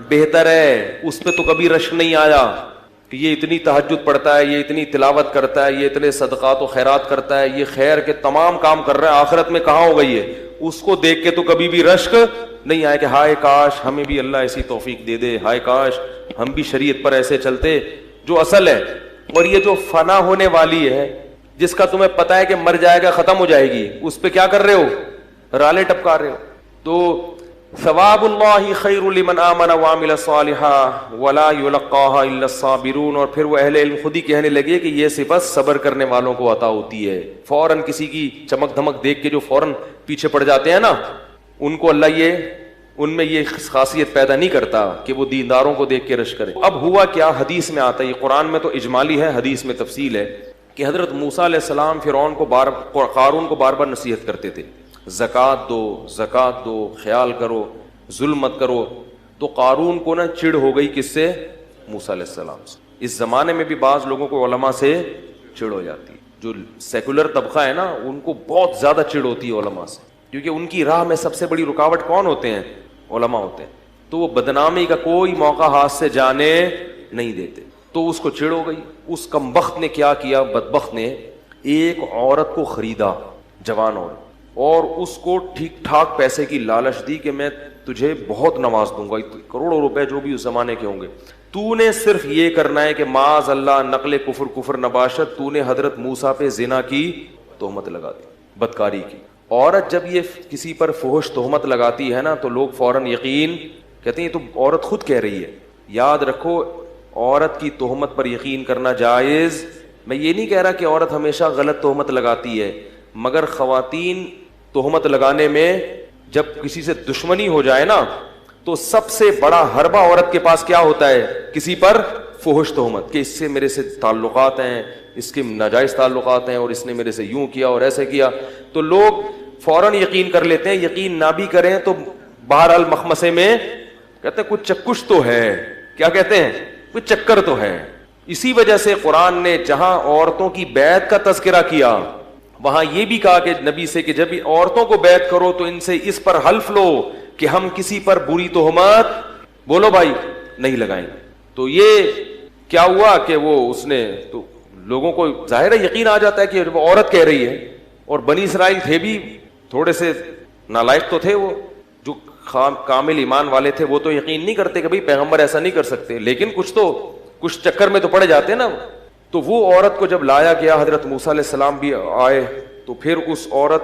بہتر ہے. اس پہ تو کبھی رشک نہیں آیا کہ یہ اتنی تہجد پڑھتا ہے، یہ اتنی تلاوت کرتا ہے، یہ اتنے صدقات و خیرات کرتا ہے، یہ خیر کے تمام کام کر رہا ہے، آخرت میں کہاں ہو گئی ہے. اس کو دیکھ کے تو کبھی بھی رشک نہیں آیا کہ ہائے کاش ہمیں بھی اللہ ایسی توفیق دے دے، ہائے کاش ہم بھی شریعت پر ایسے چلتے. جو اصل ہے، اور یہ جو فنا ہونے والی ہے، جس کا تمہیں پتا ہے کہ مر جائے گا، ختم ہو جائے گی، اس پہ کیا کر رہے ہو، رالے ٹپکا رہے ہو. تو ثواب اللہ خیر لمن آمن وعمل صالحا ولا یلقاها الا الصابرون. اور پھر وہ اہل علم خود ہی کہنے لگے کہ یہ صفت صبر کرنے والوں کو عطا ہوتی ہے. فوراً کسی کی چمک دھمک دیکھ کے جو فوراً پیچھے پڑ جاتے ہیں نا، ان کو اللہ ان میں یہ خاصیت پیدا نہیں کرتا کہ وہ دینداروں کو دیکھ کے رشک کرے. اب ہوا کیا، حدیث میں آتا ہے، یہ قرآن میں تو اجمالی ہے، حدیث میں تفصیل ہے، کہ حضرت موسیٰ علیہ السلام فرعون کو قارون کو بار بار نصیحت کرتے تھے، زکوٰۃ دو، زکوٰۃ دو، خیال کرو، ظلم مت کرو. تو قارون کو نا چڑ ہو گئی کس سے، موسیٰ علیہ السلام سے. اس زمانے میں بھی بعض لوگوں کو علماء سے چڑ ہو جاتی ہے، جو سیکولر طبقہ ہے نا ان کو بہت زیادہ چڑ ہوتی ہے علماء سے، کیونکہ ان کی راہ میں سب سے بڑی رکاوٹ کون ہوتے ہیں، علماء ہوتے ہیں. تو وہ بدنامی کا کوئی موقع ہاتھ سے جانے نہیں دیتے. تو اس کو چڑ ہو گئی. اس کمبخت نے کیا کیا، بدبخت نے ایک عورت کو خریدا، جوان عورت، اور اس کو ٹھیک ٹھاک پیسے کی لالچ دی کہ میں تجھے بہت نواز دوں گا، کروڑوں روپے جو بھی اس زمانے کے ہوں گے، تو نے صرف یہ کرنا ہے کہ معاذ اللہ نقل کفر نباشت، تو نے حضرت موسیٰ پہ زنا کی تہمت لگا دی، بدکاری کی. عورت جب یہ کسی پر فحش تہمت لگاتی ہے نا تو لوگ فوراً یقین کہتے ہیں یہ تو عورت خود کہہ رہی ہے. یاد رکھو عورت کی تہمت پر یقین کرنا جائز. میں یہ نہیں کہہ رہا کہ عورت ہمیشہ غلط تہمت لگاتی ہے، مگر خواتین تہمت لگانے میں جب کسی سے دشمنی ہو جائے نا تو سب سے بڑا حربہ عورت کے پاس کیا ہوتا ہے، کسی پر فحش تہمت، کہ اس سے میرے سے تعلقات ہیں، اس کے ناجائز تعلقات ہیں، اور اس نے میرے سے یوں کیا اور ایسے کیا. تو لوگ فوراً یقین کر لیتے ہیں. یقین نہ بھی کریں تو بہرحال مخمسے میں کہتے ہیں کچھ چکش تو ہے. کیا کہتے ہیں، کچھ چکر تو ہے. اسی وجہ سے قرآن نے جہاں عورتوں کی بیعت کا تذکرہ کیا وہاں یہ بھی کہا کہ نبی سے کہ جب عورتوں کو بیعت کرو تو ان سے اس پر حلف لو کہ ہم کسی پر بری تہمت، بولو بھائی، نہیں لگائیں گے. تو یہ کیا ہوا کہ وہ اس نے تو لوگوں کو ظاہر ہے یقین آ جاتا ہے کہ وہ عورت کہہ رہی ہے. اور بنی اسرائیل تھے بھی تھوڑے سے نالائق تو تھے، وہ جو کامل ایمان والے تھے وہ تو یقین نہیں کرتے کہ بھئی پیغمبر ایسا نہیں کر سکتے، لیکن کچھ چکر میں تو پڑے جاتے نا. تو وہ عورت کو جب لایا گیا، حضرت موسیٰ علیہ السلام بھی آئے، تو پھر اس عورت،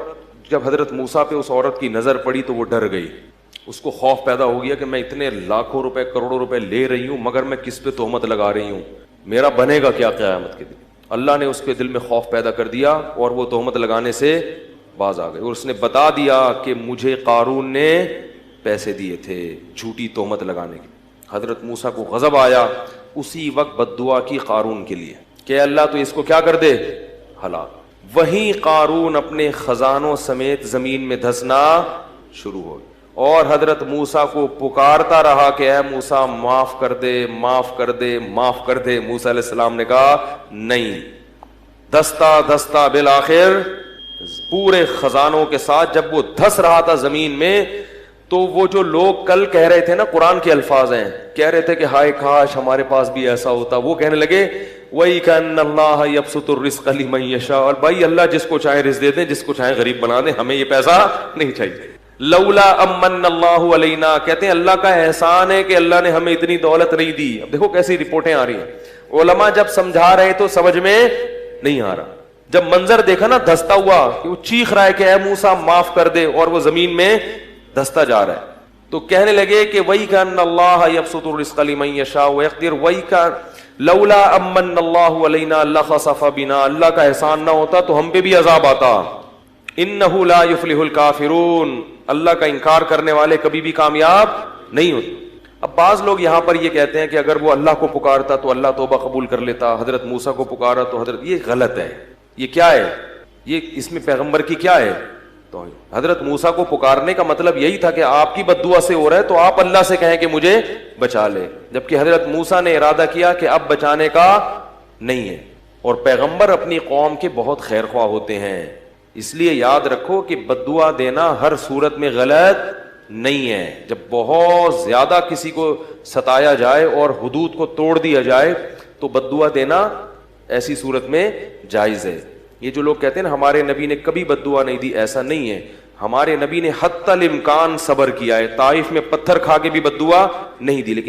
جب حضرت موسیٰ پہ اس عورت کی نظر پڑی تو وہ ڈر گئی. اس کو خوف پیدا ہو گیا کہ میں اتنے لاکھوں روپے کروڑوں روپے لے رہی ہوں مگر میں کس پہ تہمت لگا رہی ہوں، میرا بنے گا کیا قیامت کے دن. اللہ نے اس کے دل میں خوف پیدا کر دیا اور وہ تہمت لگانے سے باز آ گئے. اور اس نے بتا دیا کہ مجھے قارون نے پیسے دیے تھے جھوٹی تہمت لگانے کے. حضرت موسیٰ کو غضب آیا، اسی وقت بد دعا کی قارون کے لیے کہ اللہ تو اس کو کیا کر دے، ہلاک. وہیں قارون اپنے خزانوں سمیت زمین میں دھسنا شروع ہو گیا اور حضرت موسیٰ کو پکارتا رہا کہ اے موسیٰ معاف کر دے معاف کر دے معاف کر دے. موسیٰ علیہ السلام نے کہا نہیں. دھستا دھستا بالآخر پورے خزانوں کے ساتھ جب وہ دھس رہا تھا زمین میں, تو وہ جو لوگ کل کہہ رہے تھے نا, قرآن کے الفاظ ہیں, کہہ رہے تھے کہ ہائے کاش ہمارے پاس بھی ایسا ہوتا, وہ کہنے لگے وَإِكَأَنَّ اللَّهَ يَبْسُطُ الرِّزْقَ لِمَن يَشَاءُ, اور بھائی اللہ جس کو چاہے رزق دے دیں, جس کو چاہے غریب بنا دیں, ہمیں یہ پیسہ نہیں چاہیے. لولا امن اللہ علینا, کہتے ہیں اللہ کا احسان ہے کہ اللہ نے ہمیں اتنی دولت نہیں دی. اب دیکھو کیسی رپورٹیں آ رہی ہیں. علماء جب سمجھا رہے تو سمجھ میں نہیں آ رہا, جب منظر دیکھا نا دھستا ہوا کہ وہ چیخ رہا ہے کہ اے موسیٰ معاف کر دے, اور وہ زمین میں دھستا جا رہا ہے, تو کہنے لگے کہ وَإِكَأَنَّ اللَّهَ يَبْسُطُ الرِّزْقَ لِمَن يَشَاءُ وَيَقْدِرُ وَإِكَأَنَّ لَوْلَا أَمَّنَّ اللَّهُ عَلَيْنَا لَخَسَفَ بِنَا, اللہ کا احسان نہ ہوتا تو ہم پہ بھی عذاب آتا. إِنَّهُ لَا يُفْلِحُ الْكَافِرُونَ, اللہ کا انکار کرنے والے کبھی بھی کامیاب نہیں ہوتے. اب بعض لوگ یہاں پر یہ کہتے ہیں کہ اگر وہ اللہ کو پکارتا تو اللہ توبہ قبول کر لیتا, حضرت موسیٰ کو پکارا تو حضرت, یہ غلط ہے. یہ کیا ہے, یہ اس میں پیغمبر کی کیا ہے. تو حضرت موسیٰ کو پکارنے کا مطلب یہی تھا کہ آپ کی بد دعا سے ہو رہا ہے تو آپ اللہ سے کہیں کہ مجھے بچا لے, جبکہ حضرت موسیٰ نے ارادہ کیا کہ اب بچانے کا نہیں ہے. اور پیغمبر اپنی قوم کے بہت خیر خواہ ہوتے ہیں, اس لیے یاد رکھو کہ بد دعا دینا ہر صورت میں غلط نہیں ہے. جب بہت زیادہ کسی کو ستایا جائے اور حدود کو توڑ دیا جائے تو بد دعا دینا ایسی صورت میں جائز ہے. یہ جو لوگ کہتے ہیں نا ہمارے نبی نے کبھی بد دعا نہیں دی, ایسا نہیں ہے. ہمارے نبی نے حتی الامکان صبر کیا ہے, طائف میں پتھر کھا کے بھی بد دعا نہیں دی, لیکن